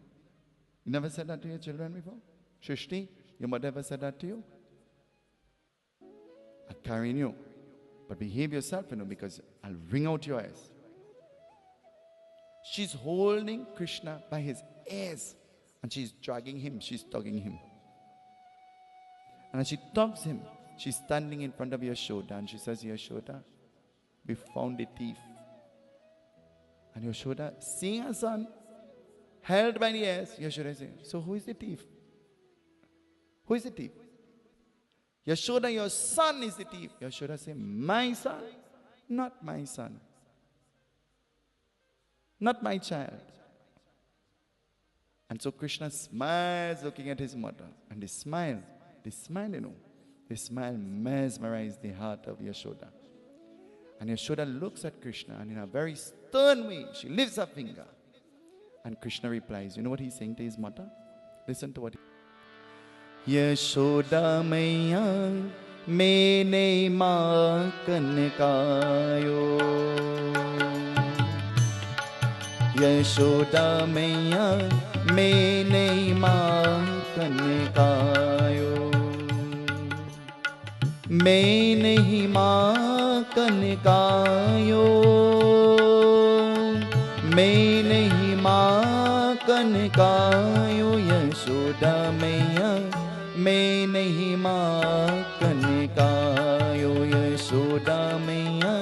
You never said that to your children before? Shrishti, your mother ever said that to you? I'm carrying you. But behave yourself, you know, because I'll wring out your ears. She's holding Krishna by his ears and she's dragging him, she's tugging him. And as she tugs him, she's standing in front of Yashoda and she says, Yashoda, we found the thief. And Yashoda, seeing her son held by the ears, Yashoda says, so who is the thief? Who is the thief? Yashoda, your son is the thief. Yashoda says, my son? Not my son. Not my child. And so Krishna smiles looking at his mother. And the smile, you know, the smile mesmerized the heart of Yashoda. And Yashoda looks at Krishna and in a very stern way, she lifts her finger. And Krishna replies, you know what he's saying to his mother? Listen to what he... Yashoda Maya Mene Ma Kanikayo Yashoda Maya मैं नहीं माखन खायो, मैं नहीं माखन खायो, मैं नहीं माखन खायो यशोदा मैया, मैं नहीं माखन खायो यशोदा मैया,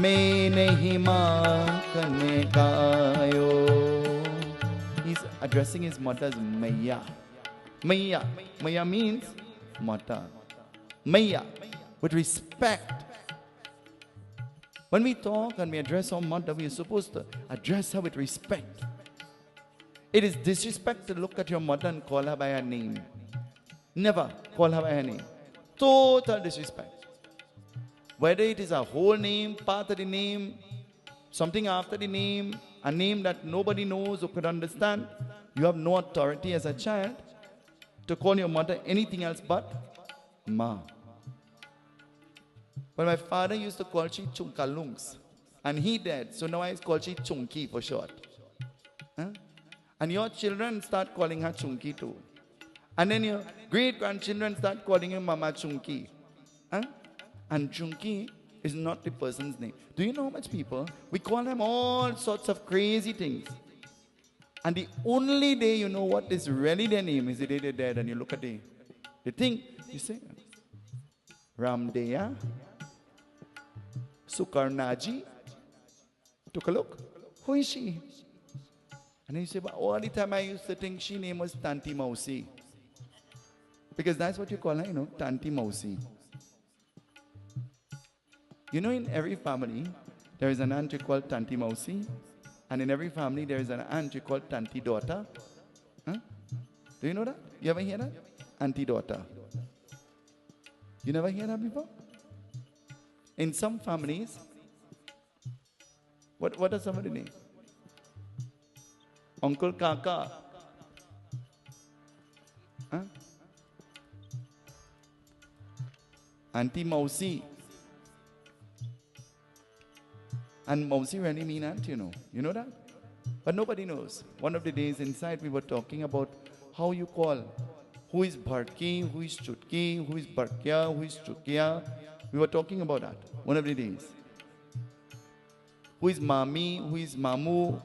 मैं नहीं माखन खायो. He's addressing his mother as Maya. Maya. Maya means mother. Maya, with respect. When we talk and we address our mother, we are supposed to address her with respect. It is disrespect to look at your mother and call her by her name. Never call her by her name. Total disrespect. Whether it is a whole name, part of the name, something after the name, a name that nobody knows or could understand, you have no authority as a child to call your mother anything else but Ma. But my father used to call she Chunkalungs, and he died, so now I call she Chunki for short. Huh? And your children start calling her Chunki too. And then your great-grandchildren start calling her Mama Chunki. Huh? And Chunki is not the person's name. Do you know how much people, we call them all sorts of crazy things. And the only day you know what is really their name is the day they're dead, and you look at the thing, you say, Ramdeya, Sukarnaji, took a look, who is she? And then you say, but all the time I used to think she name was Tanti Mausi. Because that's what you call her, you know, Tanti Mausi. You know, in every family, there is an aunt you call Tanti Mausi. And in every family, there is an aunt you call Tanti Daughter. Huh? Do you know that? You ever hear that? Auntie Daughter. You never hear that before? In some families, what are some of the names? Uncle Kaka. Huh? Auntie Mausi. And Mausi really mean aunt, you know. You know that? But nobody knows. One of the days inside we were talking about how you call. Who is Bharki, who is Chutki, who is Bharkya, who is Chutkiya. We were talking about that one of the days. Who is Mami, who is Mamu,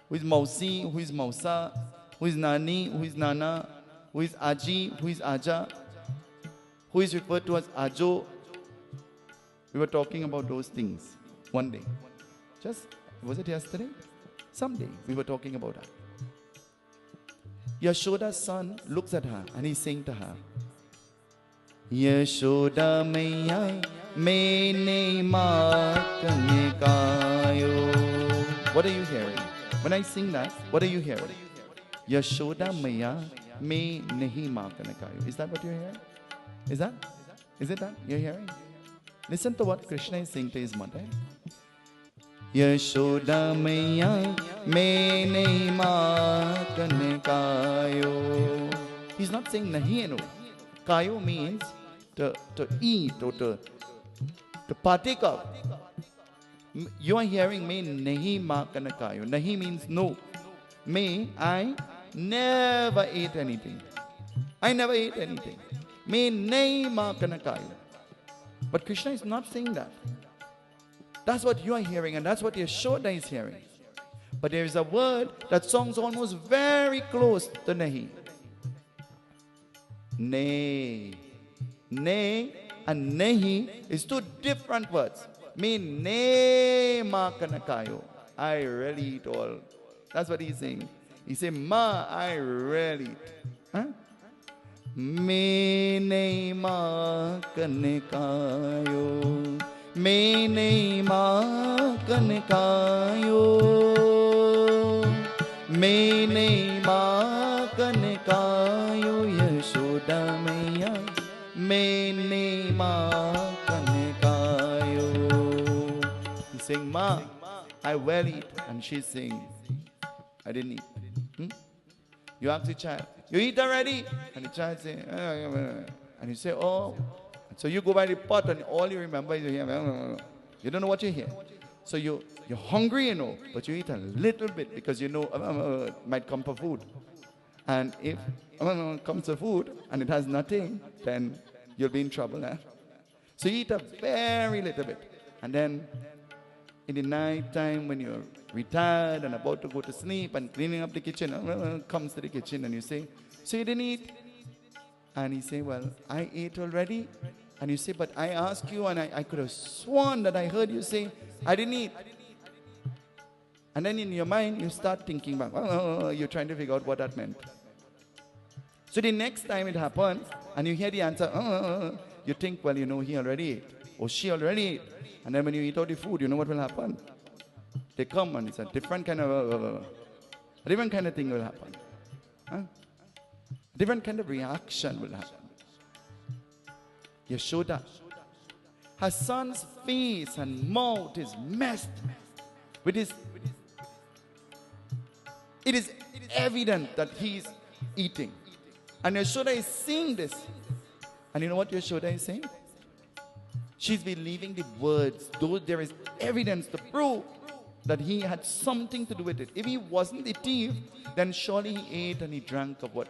who is Mausi, who is Mausa, who is Nani, who is Nana, who is Aji, who is Aja, who is referred to as Ajo. We were talking about those things one day. Was it yesterday? Someday we were talking about that. Yashoda's son looks at her and he's saying to her, Yashoda Maiya, maine maakane kayo. What are you hearing? When I sing that, what are you hearing? Yashoda Maiya, me nahi maakane kayo. Is that what you're hearing? Is it that you're hearing? Listen to what Krishna is saying to his mother. Yashoda Maiya, maine maakane kayo. He's not saying nahi no. Kayo means to eat or to partake of. You are hearing me nahi maakane kayo. Nahi means no. Me, I never ate anything. I never ate anything. Me nahi maakane kayo. But Krishna is not saying that. That's what you are hearing, and that's what Yashoda is hearing. But there is a word that sounds almost very close to nahi. Ne. Ne and nahi is two different words. Me ne maakane kayo. I really eat all. That's what he's saying. He said, Ma, I really eat. Huh? Me ne maakane kayo. Me ne maakane kayo. Me ne maakane kayo. Yashoda Maiya, me ne maakane kayo. He's saying, Ma, I well eat. And she's saying, I didn't eat. You ask the child, you eat already? And the child say, and you say, oh. So you go by the pot and all you remember is you hear, you don't know what you hear. So you're hungry, you know, but you eat a little bit because you know it might come for food. And if comes for food and it has nothing, then you'll be in trouble. Eh? So you eat a very little bit. And then in the night time when you're retired and about to go to sleep and cleaning up the kitchen, comes to the kitchen and you say, so you didn't eat? And he say, well, I ate already. And you say, but I asked you and I could have sworn that I heard you say, I didn't eat. And then in your mind, you start thinking back, you're trying to figure out what that meant. So the next time it happens and you hear the answer, you think, well, you know, he already ate or she already ate. And then when you eat all the food, you know what will happen? They come and it's a different kind of thing will happen. Huh? Different kind of reaction will happen. Yashoda, her son's face and mouth is messed with his. It is evident that he's eating. And Yashoda is seeing this. And you know what Yashoda is saying? She's believing the words, though there is evidence to prove that he had something to do with it. If he wasn't the thief, then surely he ate and he drank of what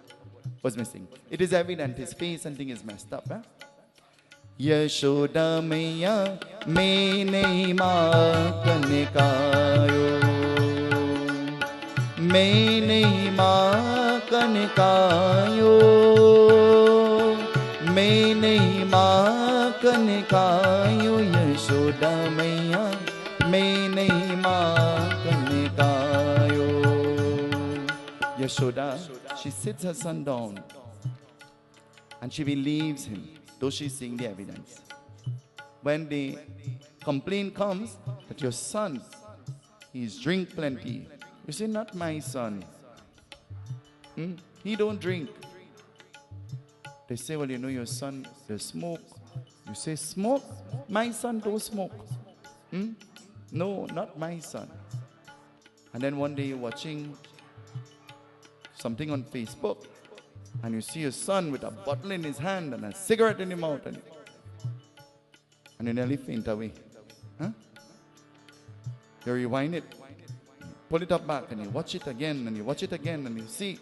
was missing. It is evident his face and thing is messed up. Eh? Yashoda Maya Mene Ma Kanikayo Mene Ma Kanikayo Mene Ma Kanikayo Yashoda Maya Mene Ma Kanikayo. Yashoda, she sits her son down and she believes him, though she's seeing the evidence. When the complaint comes that your son, he's drink plenty. You say, not my son. He don't drink. They say, well, you know, your son, they smoke. You say, smoke? My son don't smoke. No, not my son. And then one day you're watching something on Facebook and you see your son with a bottle in his hand and a cigarette in his mouth and you nearly faint away. Huh? You rewind it, pull it up back and you watch it again and you watch it again and you see.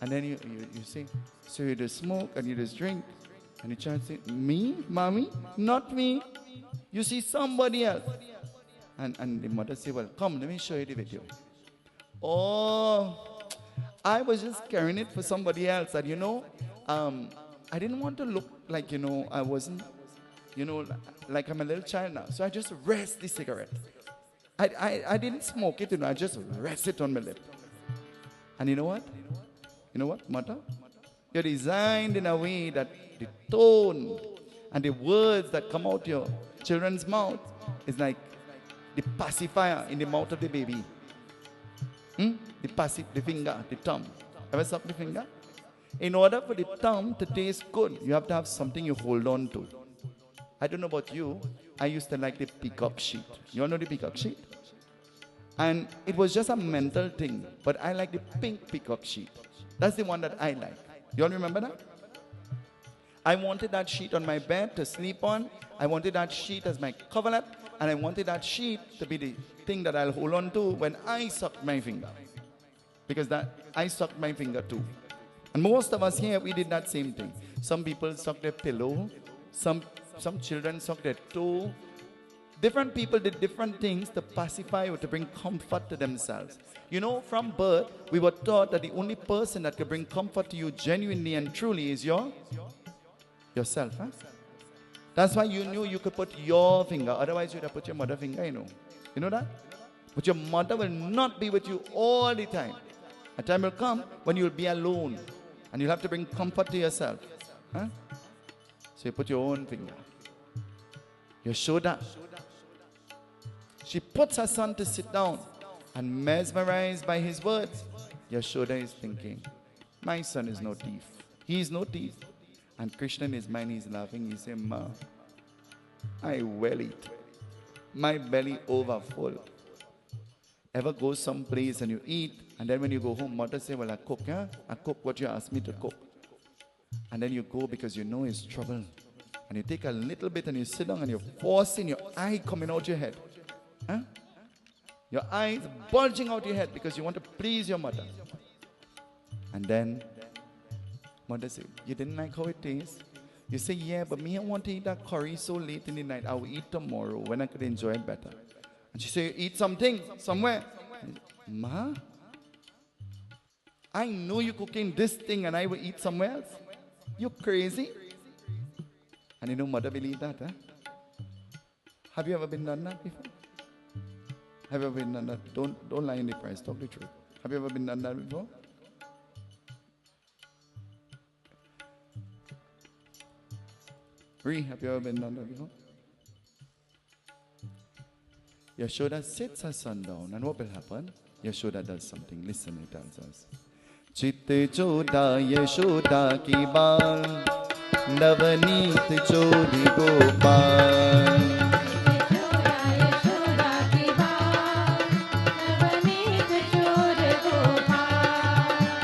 And then you say, so you just smoke and you just drink. And you try to say, me, mommy? Not me. You see somebody else. And the mother say, well, come, let me show you the video. Oh, I was just carrying it for somebody else. And you know, I didn't want to look like, you know, I wasn't, you know, like I'm a little child now. So I just rest the cigarette. I didn't smoke it, you know, I just rest it on my lip. And you know what? You know what, mother? You're designed in a way that the tone and the words that come out your children's mouth is like the pacifier in the mouth of the baby. The finger, the thumb. Ever suck the finger? In order for the thumb to taste good, you have to have something you hold on to. I don't know about you, I used to like the peacock sheet. You all know the peacock sheet? And it was just a mental thing, but I like the pink peacock sheet. That's the one that I like. You all remember that? I wanted that sheet on my bed to sleep on. I wanted that sheet as my coverlet. And I wanted that sheet to be the thing that I'll hold on to when I suck my finger. Because I sucked my finger too. And most of us here, we did that same thing. Some people suck their pillow. Some children suck their toe. Different people did different things to pacify or to bring comfort to themselves. You know, from birth, we were taught that the only person that can bring comfort to you genuinely and truly is yourself. Huh? That's why you knew you could put your finger. Otherwise, you'd have put your mother's finger, you know. You know that? But your mother will not be with you all the time. A time will come when you'll be alone. And you'll have to bring comfort to yourself. Huh? So you put your own finger. Yashoda. She puts her son to sit down. And mesmerized by his words, Yashoda is thinking, my son is no thief. He is no thief. And Krishna in his mind, he's laughing. He says, Ma, I well eat. My belly over full. Ever go someplace and you eat, and then when you go home, mother say, well, I cook, huh? I cook what you asked me to cook. And then you go because you know it's trouble. And you take a little bit and you sit down and you're forcing your eye coming out your head. Huh? Your eyes bulging out your head because you want to please your mother. And then mother say, you didn't like how it tastes? You say, yeah, but me I want to eat that curry so late in the night. I will eat tomorrow when I could enjoy it better. And she say, eat something, somewhere. Ma, I know you're cooking this thing and I will eat somewhere else. You crazy? And you know mother believe that, huh? Have you ever been done that before? Have you ever been done that? Don't lie in the press, talk the truth. Have you ever been done that before? Have you ever been done that before? Yashoda sits her son down, and what will happen? Yashoda does something. Listen, it tells us. Chitte choda Yashoda ki baal, navneet chodi gopal.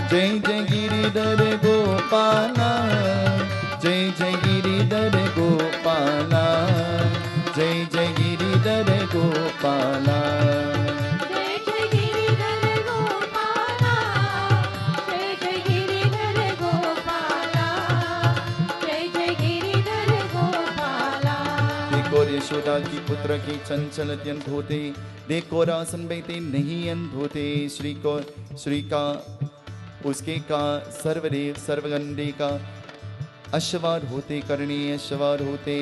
Jai Jai Giridhar Gopala, Jai Jai Giridhar Gopala, Jai Jai Giridhar Gopala. Jai Jai Giridhar Gopala, Jai Jai Giridhar Gopala, Jai Jai Giridhar Gopala. देखो यशोदा की पुत्र की चंचल अत्यंत होते, देखो रासन बैठे नहीं अंत होते, श्री का उसके का सर्वदेव सर्वगंधे का अश्वार होते करणी अश्वार होते।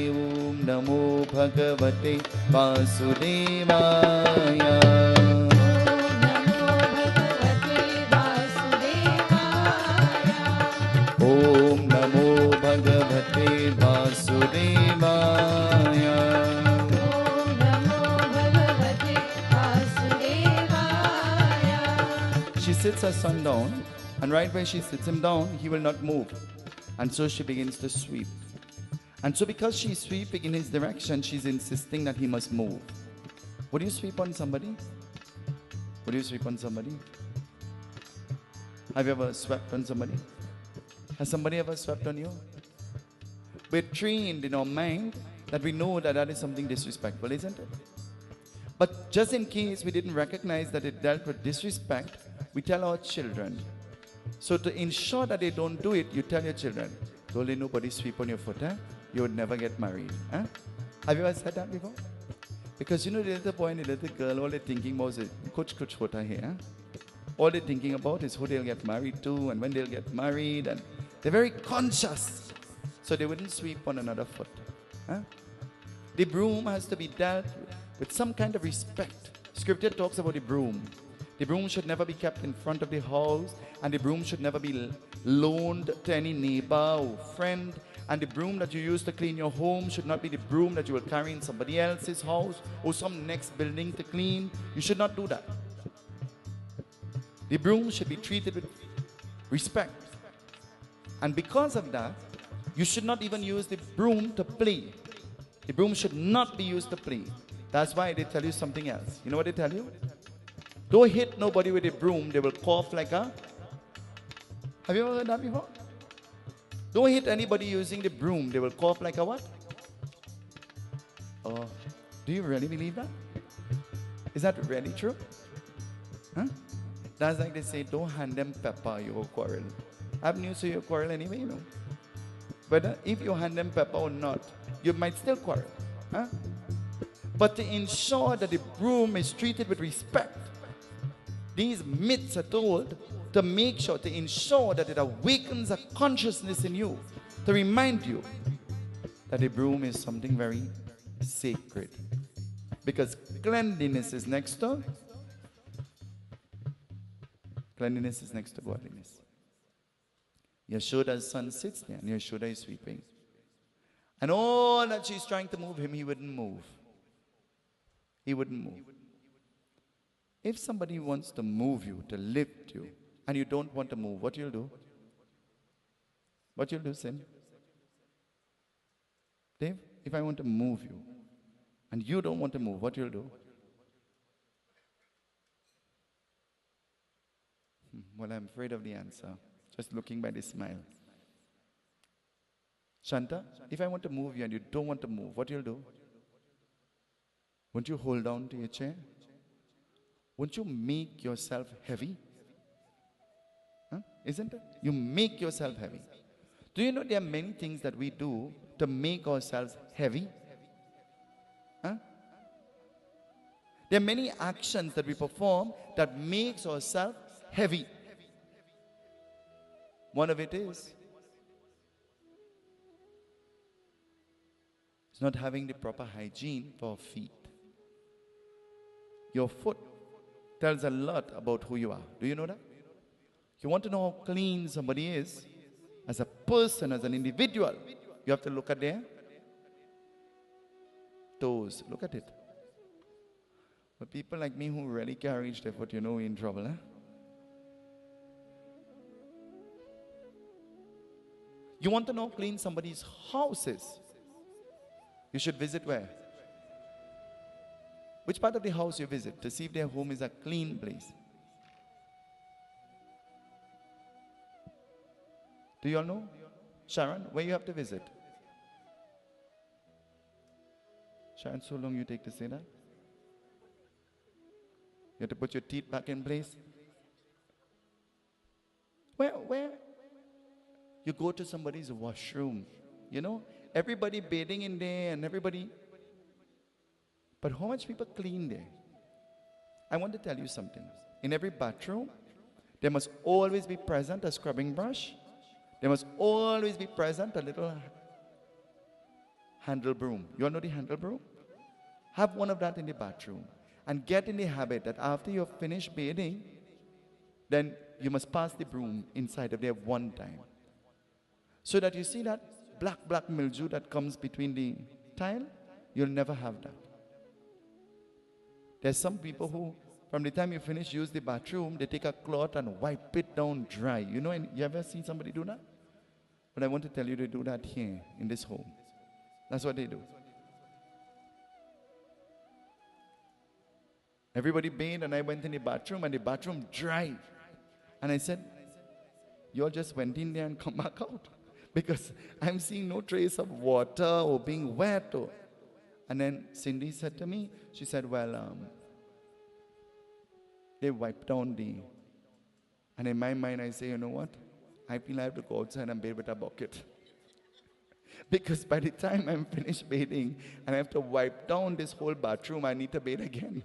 ओम नमो भगवते वासुदेवाय। ओम नमो भगवते वासुदेवाय। She sits her son down, and right when she sits him down, he will not move. And so she begins to sweep. And so because she's sweeping in his direction, she's insisting that he must move. Would you sweep on somebody? Would you sweep on somebody? Have you ever swept on somebody? Has somebody ever swept on you? We're trained in our mind that we know that that is something disrespectful, isn't it? But just in case we didn't recognize that it dealt with disrespect, we tell our children. So to ensure that they don't do it, you tell your children, don't let nobody sweep on your foot, eh? You would never get married. Eh? Have you ever said that before? Because you know the little boy and the little girl, all they're thinking about is, kuch hota hai, eh? All they're thinking about is who they'll get married to and when they'll get married, and they're very conscious. So they wouldn't sweep on another foot. Eh? The broom has to be dealt with some kind of respect. Scripture talks about the broom. The broom should never be kept in front of the house, and the broom should never be loaned to any neighbor or friend. And the broom that you use to clean your home should not be the broom that you will carry in somebody else's house or some next building to clean. You should not do that. The broom should be treated with respect. And because of that, you should not even use the broom to play. The broom should not be used to play. That's why they tell you something else. You know what they tell you? Don't hit nobody with a broom, they will cough like a... Have you ever heard that before? Don't hit anybody using the broom, they will cough like a what? Oh, do you really believe that? Is that really true? Huh? That's like they say, don't hand them pepper, you will quarrel. I have news to you, quarrel anyway, you know. But if you hand them pepper or not, you might still quarrel. Huh? But to ensure that the broom is treated with respect, these myths are told to make sure, to ensure that it awakens a consciousness in you, to remind you that the broom is something very sacred. Because cleanliness is next to godliness. Yashoda's son sits there and Yashoda is sweeping. And all that she's trying to move him, he wouldn't move. He wouldn't move. If somebody wants to move you, to lift you, and you don't want to move, what you'll do? What you'll do, Sin? Dave, if I want to move you, and you don't want to move, what you'll do? Well, I'm afraid of the answer. Just looking by the smile. Shanta, if I want to move you and you don't want to move, what you'll do? Won't you hold on to your chair? Won't you make yourself heavy? Huh? Isn't it? You make yourself heavy. Do you know there are many things that we do to make ourselves heavy? Huh? There are many actions that we perform that makes ourselves heavy. One of it is it's not having the proper hygiene for our feet. Your foot tells a lot about who you are. Do you know that? If you want to know how clean somebody is, as a person, as an individual, you have to look at their toes. Look at it. But people like me who really can't reach their foot, you know we're in trouble, huh? You want to know how clean somebody's house is? You should visit where? Which part of the house you visit to see if their home is a clean place? Do you all know? Sharon, where you have to visit? Sharon, so long you take to say that? You have to put your teeth back in place? Where? You go to somebody's washroom, you know? Everybody bathing in there and everybody. But how much people clean there? I want to tell you something. In every bathroom, there must always be present a scrubbing brush. There must always be present a little handle broom. You all know the handle broom? Have one of that in the bathroom. And get in the habit that after you're finished bathing, then you must pass the broom inside of there one time. So that you see that black mildew that comes between the tile, you'll never have that. There's some people who, from the time you finish use the bathroom, they take a cloth and wipe it down dry. You know, and you ever seen somebody do that? But I want to tell you they do that here, in this home. That's what they do. Everybody bathed and I went in the bathroom and the bathroom dry. And I said, you all just went in there and come back out. Because I'm seeing no trace of water or being wet. And then Cindy said to me, she said, well, they wiped down the... And in my mind I say, you know what? I feel I have to go outside and bathe with a bucket. Because by the time I'm finished bathing and I have to wipe down this whole bathroom, I need to bathe again.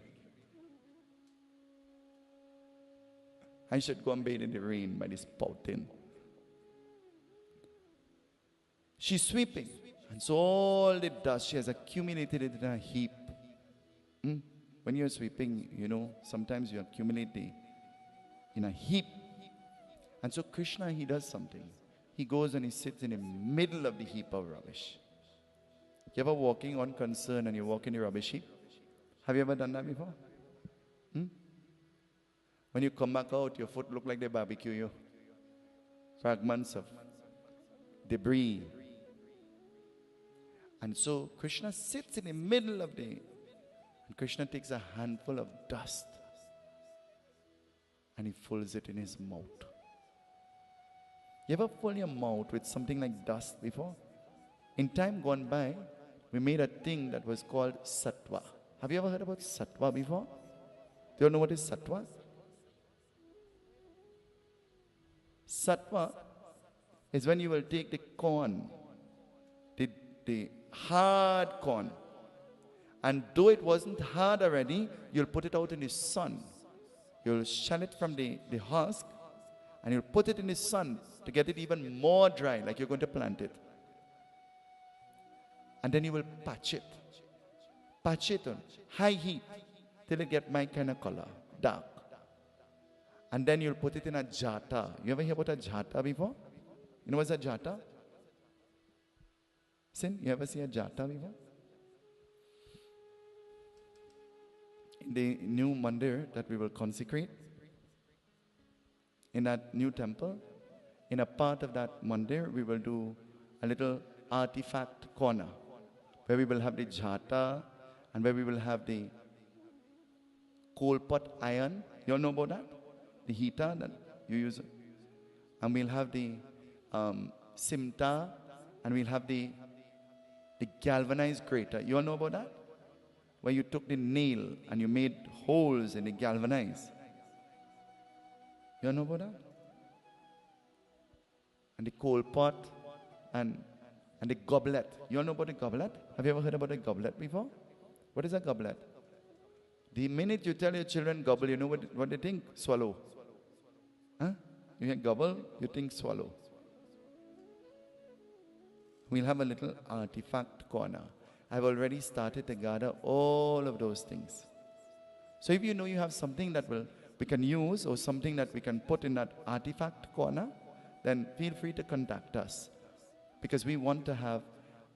I should go and bathe in the rain by this fountain. She's sweeping. And so all the dust, she has accumulated it in a heap. When you're sweeping, you know, sometimes you accumulate it in a heap. And so Krishna, he does something. He goes and he sits in the middle of the heap of rubbish. You ever walking on concern and you walk in the rubbish heap? Have you ever done that before? When you come back out, your foot look like they barbecue you. Fragments of debris. And so Krishna sits in the middle of the... And Krishna takes a handful of dust and he fills it in his mouth. You ever fill your mouth with something like dust before? In time gone by, we made a thing that was called sattva. Have you ever heard about sattva before? Do you know what is sattva? Sattva is when you will take the corn, the hard corn, and though it wasn't hard already, you'll put it out in the sun. You'll shell it from the husk, and you'll put it in the sun to get it even more dry, like you're going to plant it. And then you will patch it. Patch it on high heat till it get my kind of color, dark. And then you'll put it in a jata. You ever hear about a jata before? You know what's a jata? Sin, you ever see a jata before? In the new mandir that we will consecrate, in that new temple, in a part of that mandir, we will do a little artifact corner, where we will have the jata, and where we will have the coal pot iron. You all know about that? The heater that you use. And we'll have the simta, and we'll have the galvanized grater. You all know about that? where you took the nail and you made holes in the galvanized. You know about that? And the coal pot and the goblet. You all know about the goblet? Have you ever heard about a goblet before? What is a goblet? The minute you tell your children gobble, you know what they think? Swallow. Huh? You hear gobble, you think swallow. We'll have a little artifact corner. I've already started to gather all of those things. So if you know you have something that we can use or something that we can put in that artifact corner, then feel free to contact us. Because we want to have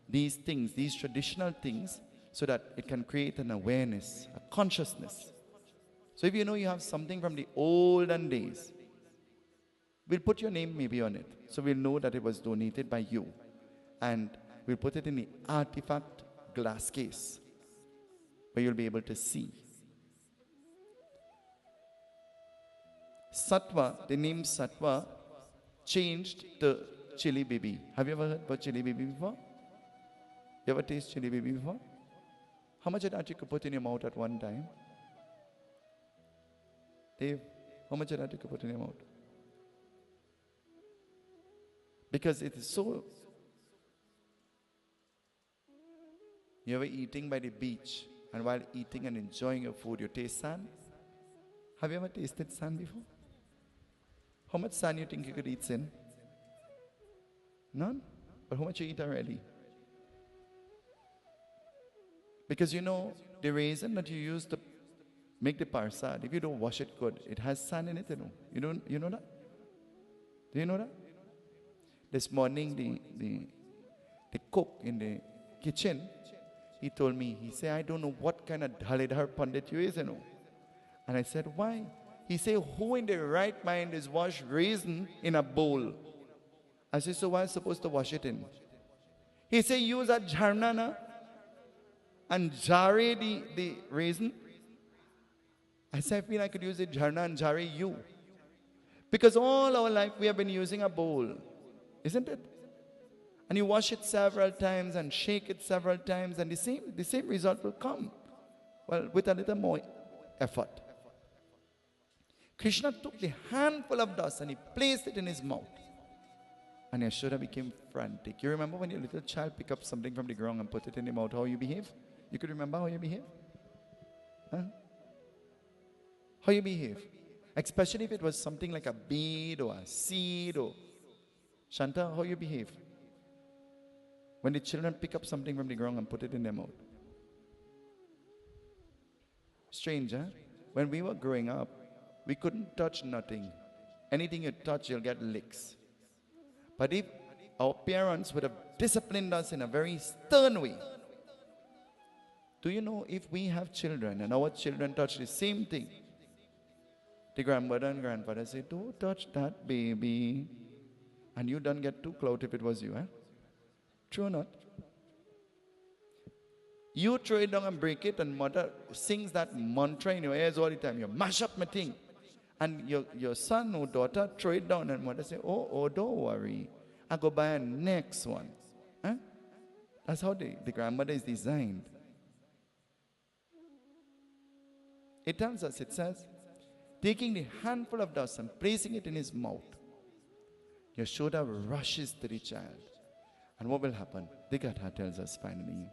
these things, these traditional things, so that it can create an awareness, a consciousness. So if you know you have something from the olden days, we'll put your name maybe on it. So we'll know that it was donated by you. And we'll put it in the artifact glass case, where you'll be able to see. Sattva, the name Sattva, changed to chili baby. Have you ever heard about chili baby before? You ever taste chili baby before? How much of that you could put in your mouth at one time? Dave, how much of that you could put in your mouth? Because it is so... You ever eating by the beach, and while eating and enjoying your food, you taste sand? Have you ever tasted sand before? How much sand you think you could eat in? None? But how much you eat already? Because you know, the reason that you use to make the Persad, if you don't wash it good, it has sand in it, you know. You know that? Do you know that? This morning, the cook in the kitchen, he told me, he said, I don't know what kind of Dhalidhar Pandit you is, you know. And I said, why? He said, who in their right mind is wash raisin in a bowl? I said, so why am I supposed to wash it in? He said, use a jharnana and jare the raisin. I said, I feel I could use the jharna and jare you. Because all our life we have been using a bowl, isn't it? And you wash it several times and shake it several times, and the same result will come. Well, with a little more effort. Krishna took the handful of dust and he placed it in his mouth. And Yashoda became frantic. You remember when your little child picked up something from the ground and put it in your mouth, how you behave? You could remember how you behave? Huh? How you behave? Especially if it was something like a bead or a seed or... Shanta, how you behave? When the children pick up something from the ground and put it in their mouth. Strange, huh? When we were growing up, we couldn't touch nothing. Anything you touch, you'll get licks. But if our parents would have disciplined us in a very stern way, do you know if we have children and our children touch the same thing, the grandmother and grandfather say, don't touch that baby. And you don't get too clout if it was you, eh? True or not? You throw it down and break it, and mother sings that mantra in your ears all the time. You mash up my thing. And your son or daughter throw it down, and mother say, oh, don't worry. I go buy a next one. Huh? That's how the grandmother is designed. It tells us, it says, taking the handful of dust and placing it in his mouth, Yashoda rushes to the child. And what will happen? The Gatha tells us finally.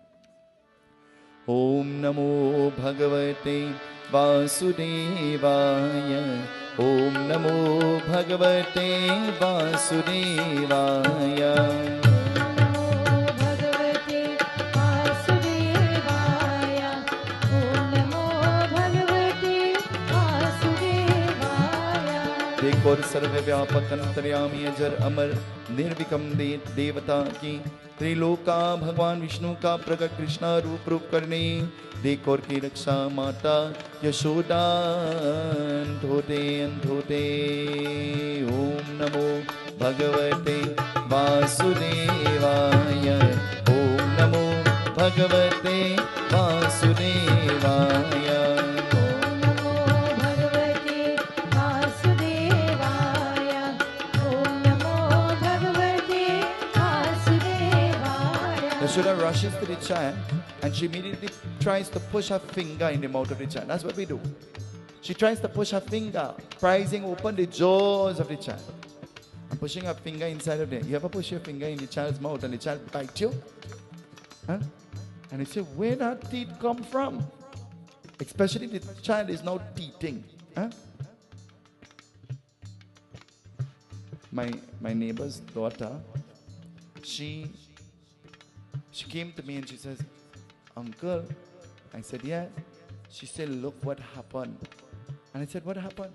Om Namo Bhagavate Vasudevaya. Om Namo Bhagavate Vasudevaya. देखो सर्व व्यापक अंतर्यामी अजर अमर निर्विकम देवता की त्रिलोका भगवान विष्णु का प्रकट कृष्णा रूप करने देखो की रक्षा माता यशोदा अंधोते ओम नमो भगवते वासुदेवाय ओम नमो भगवते वासुदेवाय Yashoda rushes to the child and she immediately tries to push her finger in the mouth of the child. That's what we do. She tries to push her finger, prizing open the jaws of the child. And pushing her finger inside of there. You ever push your finger in the child's mouth and the child bites you? Huh? And you say, where that teeth come from? Especially the child is now teething. Huh? My neighbor's daughter, she came to me and she says, Uncle, I said, yeah. She said, look what happened. And I said, what happened?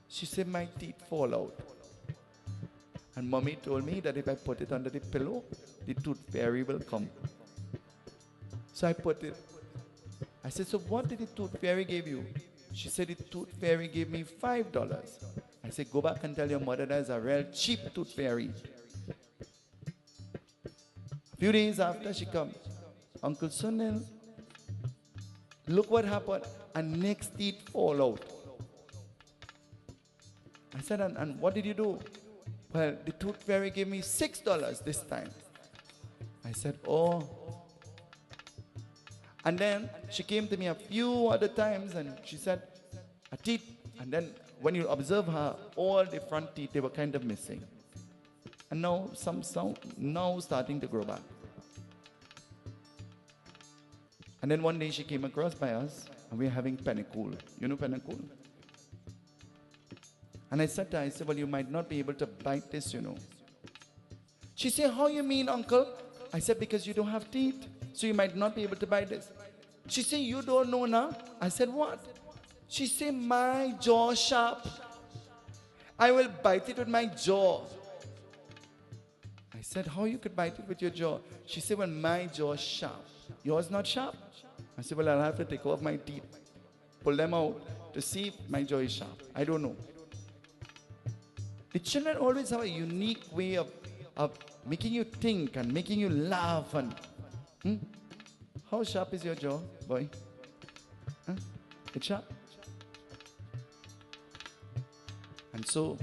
She said, my teeth fall out. And mommy told me that if I put it under the pillow, the tooth fairy will come. So I put it. I said, so what did the tooth fairy give you? She said, the tooth fairy gave me $5. I said, go back and tell your mother that's a real cheap tooth fairy. A few days after she comes, Uncle Sunil, look what happened. And next teeth fall out. I said, and what did you do? Well, the tooth fairy gave me $6 this time. I said, oh. And then she came to me a few other times and she said, her teeth. And then when you observe her, all the front teeth, they were kind of missing. And now some now starting to grow back. And then one day she came across by us and we were having pennicool. You know pennicool? And I said to her, I said, well, you might not be able to bite this, you know. She said, how you mean, uncle? I said, because you don't have teeth, so you might not be able to bite this. She said, you don't know now? I said, what? She said, my jaw sharp. I will bite it with my jaw. I said, how you could bite it with your jaw? She said, well, my jaw sharp. Yours not sharp? I said, well, I'll have to take off my teeth, pull them out to see if my jaw is sharp. I don't know. The children always have a unique way of making you think and making you laugh. And how sharp is your jaw, boy? Huh? It's sharp. And so,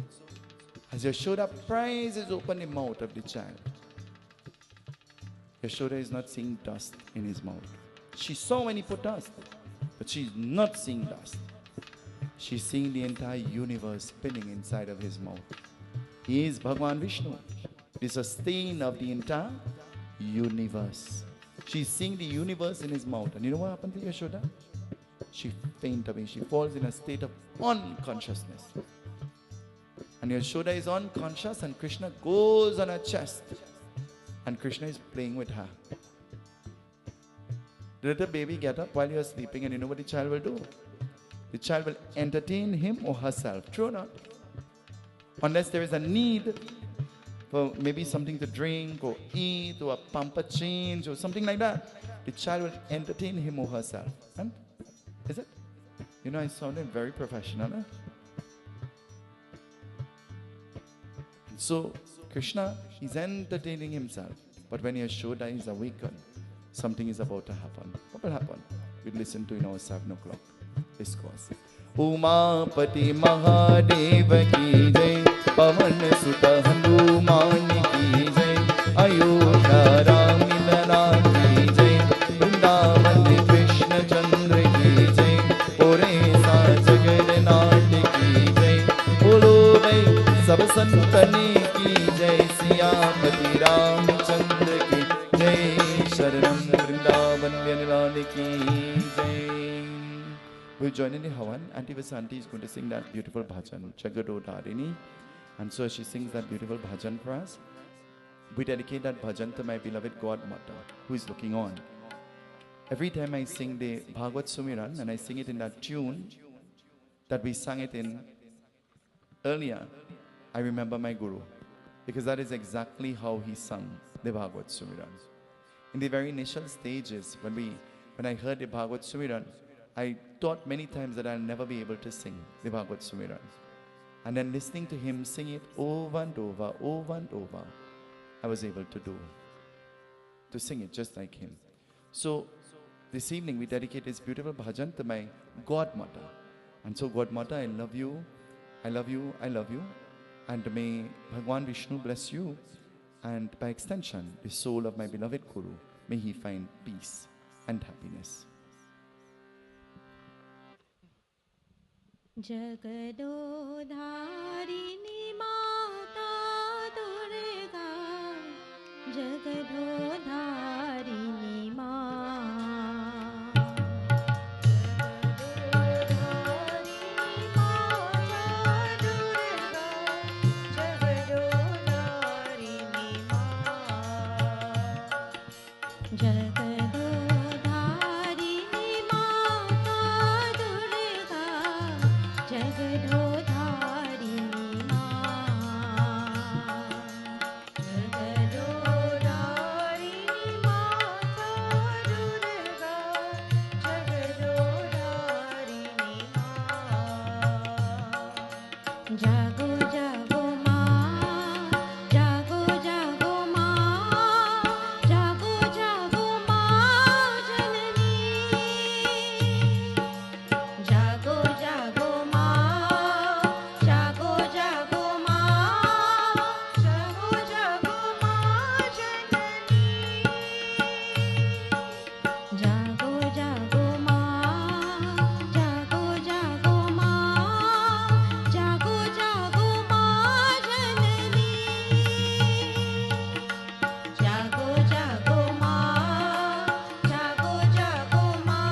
as Yashoda prizes open the mouth of the child, Yashoda is not seeing dust in his mouth. She saw when he put dust, but she's not seeing dust. She's seeing the entire universe spinning inside of his mouth. He is Bhagwan Vishnu, the sustainer of the entire universe. She's seeing the universe in his mouth. And you know what happened to Yashoda? She faints away. She falls in a state of unconsciousness. And Yashoda is unconscious and Krishna goes on her chest. And Krishna is playing with her. The little baby get up while you are sleeping and you know what the child will do? The child will entertain him or herself. True or not? Unless there is a need for maybe something to drink or eat or a pamper change or something like that, the child will entertain him or herself. And is it? You know, I sounded very professional. Huh? So, Krishna is entertaining himself. But when Yashoda is awakened, something is about to happen. What will happen? We'll listen to in our 7 o'clock discourse. Umapati Mahadev ki jai, Pavan Sutta Hanuman ki jai, Ayodhya Ramilala ki jai, Vrindavan Krishna Chandra ki jai, Oresa Jagannath ki jai, Bolo bhai sab santane ki jai, Siyapati Ramchandra ki jai, Sharanam Vrindavan Vyanilal ki jai. We'll join in the Havan. Auntie Vasanti is going to sing that beautiful bhajan, Jagado Dharini. And so she sings that beautiful bhajan for us. We dedicate that bhajan to my beloved godmother, who is looking on. Every time I sing the Bhagwat Sumiran, and I sing it in that tune that we sang it in earlier, I remember my Guru. Because that is exactly how he sung the Bhagwat Sumiran. In the very initial stages, when I heard the Bhagwat Sumiran, I thought many times that I'll never be able to sing the Bhagwat Sumiran. And then listening to him sing it over and over, I was able to sing it just like him. So this evening we dedicate this beautiful bhajan to my godmother. And so godmother, I love you, I love you, I love you. And may Bhagwan Vishnu bless you. And by extension, the soul of my beloved Guru, may he find peace and happiness. जगदोधारिणी माता दुर्गा जगदोधारिणी जागो जागो माँ जागो जागो माँ जागो जागो माँ जननी जागो जागो माँ जागो जागो माँ जागो जागो माँ जननी जागो जागो माँ जागो जागो माँ जागो जागो माँ जननी जागो जागो माँ जागो जागो माँ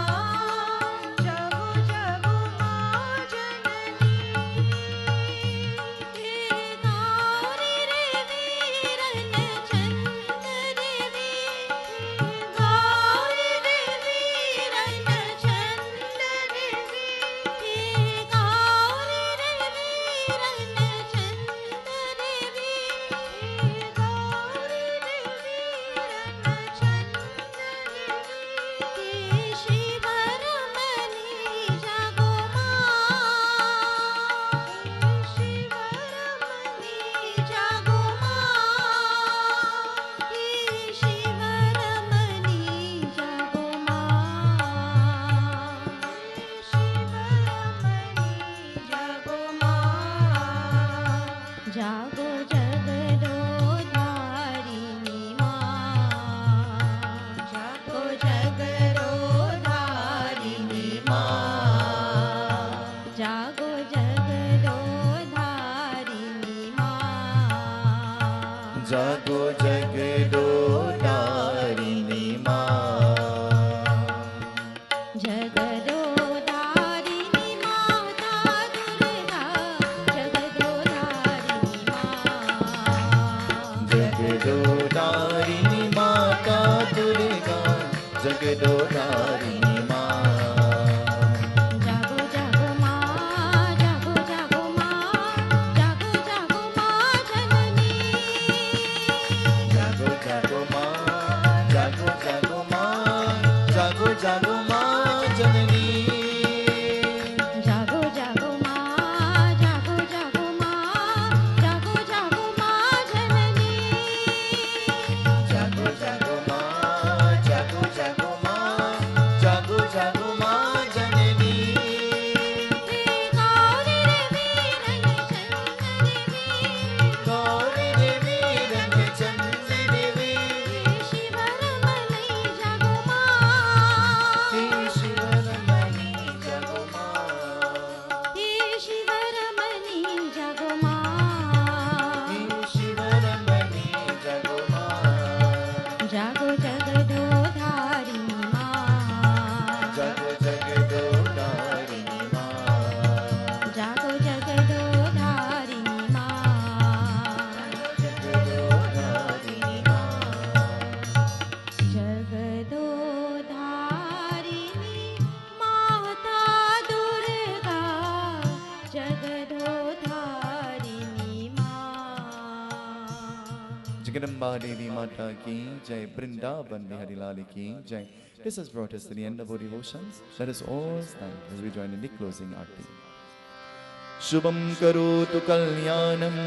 जागो जागो माँ जननी हे गौरी रे वीरन चंद देवी हे गौरी रे वीरन चंद देवी हे गौरी रे वीरन चंद देवी हे गौरी रे वीरन चंद देवी हे शिव रमणी जागो माँ हे शिव रमणी जागो माँ हे शिव रमणी जागो माँ शिव रमणी जागो माँ जागो जगदोधारिणी माँ जागो जगदोधारिणी माँ जागो जगदोधारिणी माँ जागो जगदोधारिणी माँ जगदोधारिणी माता दुर्गा जगदोधारिणी माँ जगदोधारिणी माता दुर्गा जगदोधारिणी माँ जागो जागो माँ जागो जागो माँ जागो जागो माँ जननी जागो जागो माँ जागो जागो माँ जागो जागो माँ जननी जागो जागो माँ जागो जागो माँ जागो जागो माँ जननी जागो जागो माँ जागो जागो माँ जागो जागो माँ जननी हे गौरी रे वीरन चंद देवी गौरी देवी रंग चंद देवी हे शिव रमणी जागो माँ हे शिव रमणी जागो माँ हे शिव रमणी जागो माँ हे शिव रमणी जागो माँ जागो जगदोधारिणी माँ जागो जगदोधारिणी माँ जागो जगदोधारिणी माँ जगदोधारिणी माँ जगदोधारिणी माता दुर्गा जगदोधारिणी माँ जगदम्बा देवी माता की जय, वृंदावन बिहारी लाल की जय. This has brought us to the end of our devotions. Let us all stand as we join in the closing arti. Shubham karotu kalyanam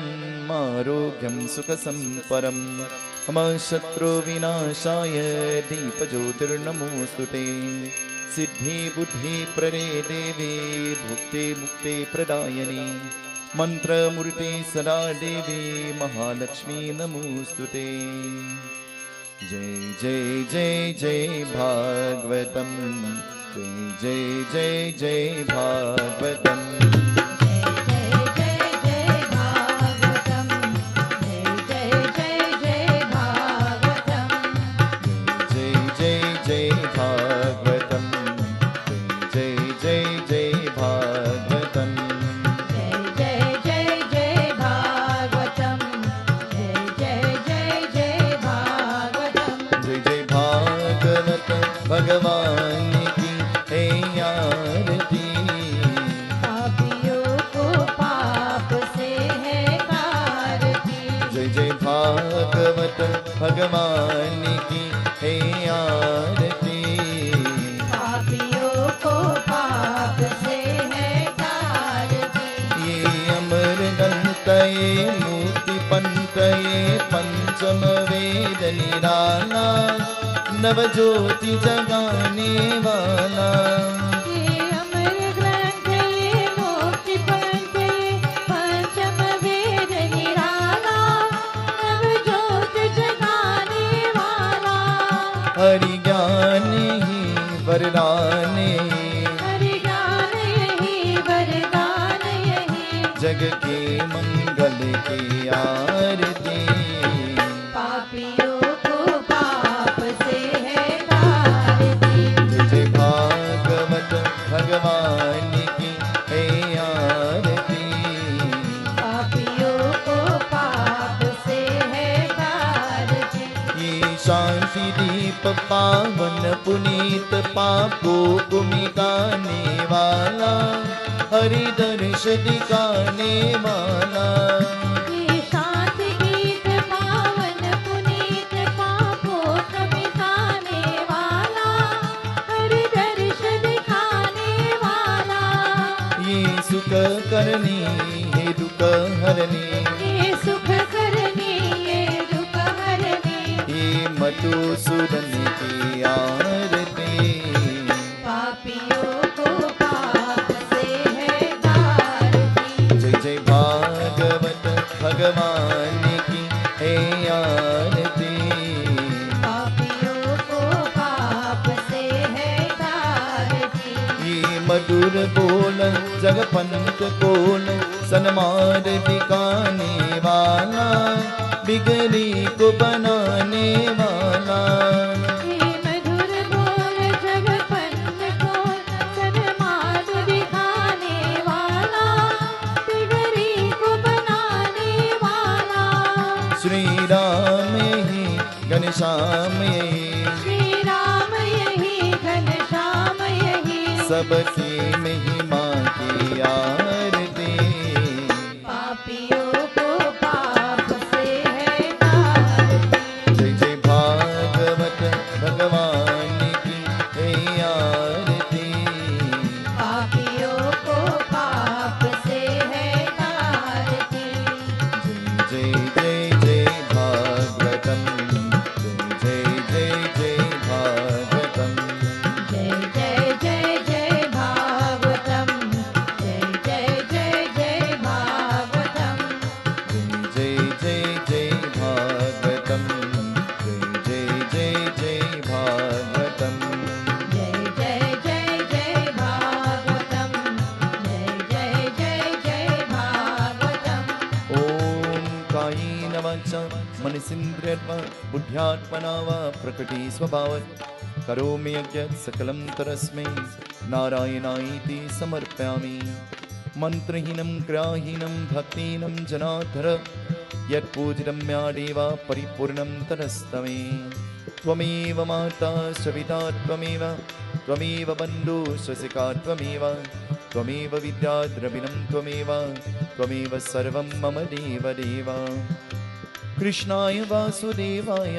आरोग्यं सुखसंपरं मम शत्रु विनाशाय दीपज्योतिर्नमोस्तुते सिद्धि बुद्धि प्रदे देवी भुक्ति मुक्ति प्रदायिनी मंत्रमूर्ति सदा देवी महालक्ष्मी नमोस्तुते जय जय जय जय भागवतम, जय जय जय जय भागवतम। भगवान की है आरती, पापियों को पाप से है तारती। जय जय भागवत भगवान की है आरती, पापियों को पाप से है तारती। ये अमर दंत ये मूर्ति पंत ये पंचम वेद निराला, नव ज्योति जगाने वाला। ये अमर ग्रंथ ये मोक्ष पंथ ये पंचम वेद निराला, नव ज्योत जगाने वाला। हरि ज्ञान ही वरदान, हरि ज्ञान यही वरदान यही, जग के मंगल की आरती। पापियों को पाप से है तारती। जय जय भागवत भगवान की है आरती, पापियों को पाप से है तारती। ये शांति दीप पावन पुनीत पापों को मिटाने वाला, हरि दर्श दिखाने वाला। ये शांति गीत पावन पुनीत पापों को मिटाने वाला, हरि दर्श दिखाने वाला। ये सुख करनी है दुख हरनी, ये सुख करनी ये दुख हरनी, ये मधुसूदन की आरती। पापियों को पाप से है तारती। जय जय भागवत भगवान की है आरती, पापियों को पाप से है तारती। ये मधुर बोल जगपंत कोल सन्मार दिखाने वाला, बिगड़ी को बनाने वाला। ये मधुर बोल जगपंत को सन्मार्ग दिखाने वाला, बिगड़ी को बनाने वाला। श्री राम ही घनश्याम यही, श्री राम यही घनश्याम यही, सबकी महिमा की आरती। पापियों को पाप से है तारती। जय जय भागवत भगवान की है आरती, पापियों को पाप से है तारती। जय जय जय जय भागवतम, जय जय जय जय भागवतम। जय जय जय जय भागवतम, जय जय जय जय भागवतम। जय जय जय भागवतम, जय जय जय जय भागवतम। जय जय जय जय भागवतम, जय जय जय जय भागवतम। ओम कायेन वाचा मनसेन्द्रियर्वा बुद्ध्यात्मना वा प्रकृति स्वभावात् करोमि यज्ञ सकलं तरस्मै नारायणायेति समर्पयामि। मंत्रहीनं क्रियाहीनं भक्तिहीनं जनार्दन यत्पूजितं मया परिपूर्णं तदस्तमे। त्वमेव माता च पिता त्वमेव, त्वमेव बन्धुश्च सखा त्वमेव, त्वमेव विद्या द्रविणं त्वमेव, त्वमेव सर्वं मम देव देव। कृष्णाय वासुदेवाय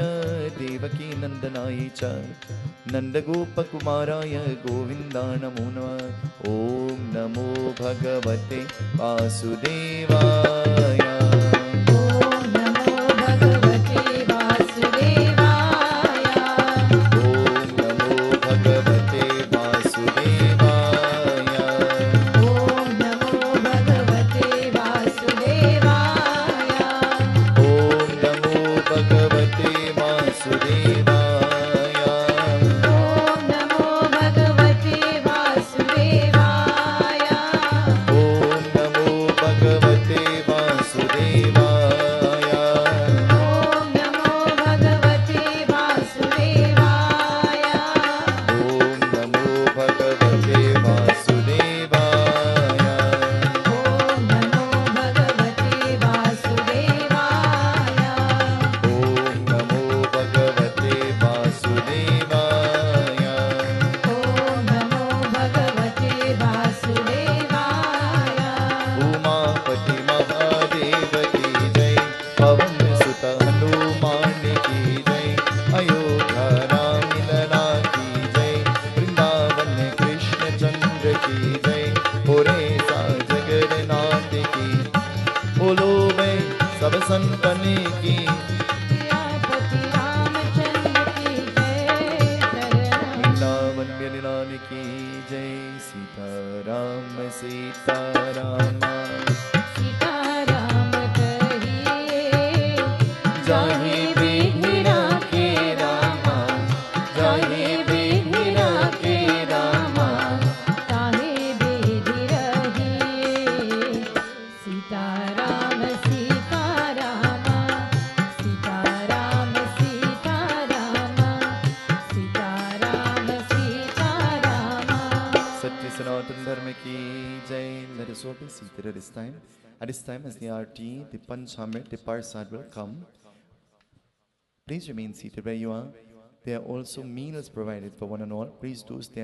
देवकी नंदनाय च नंदगोपकुमाराय गोविन्दाय नमो नमः। ओम नमो भगवते वासुदेवाय। ओम नमो भगवते वासुदेवाय। ओम नमो भगवते वासुदेवाय। ओम नमो भगवते वासुदेवाय। ओम नमो भगवते वासुदेवाय। संतन की। सियापति रामचंद्र की जय शरण। वृंदावन लाल की जय। सीताराम सीताराम सीताराम कहिए जाहि बिघिरा के रामा, जाहि बिघिरा के रामा। ताहे बेधि रहिए। सीताराम सीताराम सीताराम सीताराम सीताराम सीताराम। सत्य सनातन धर्म की जय। Let us all be seated at this time. At this time, as the arti, the Panchamrit, the Persad will come. Please remain seated where you are. There are also meals provided for one and all. Please do stay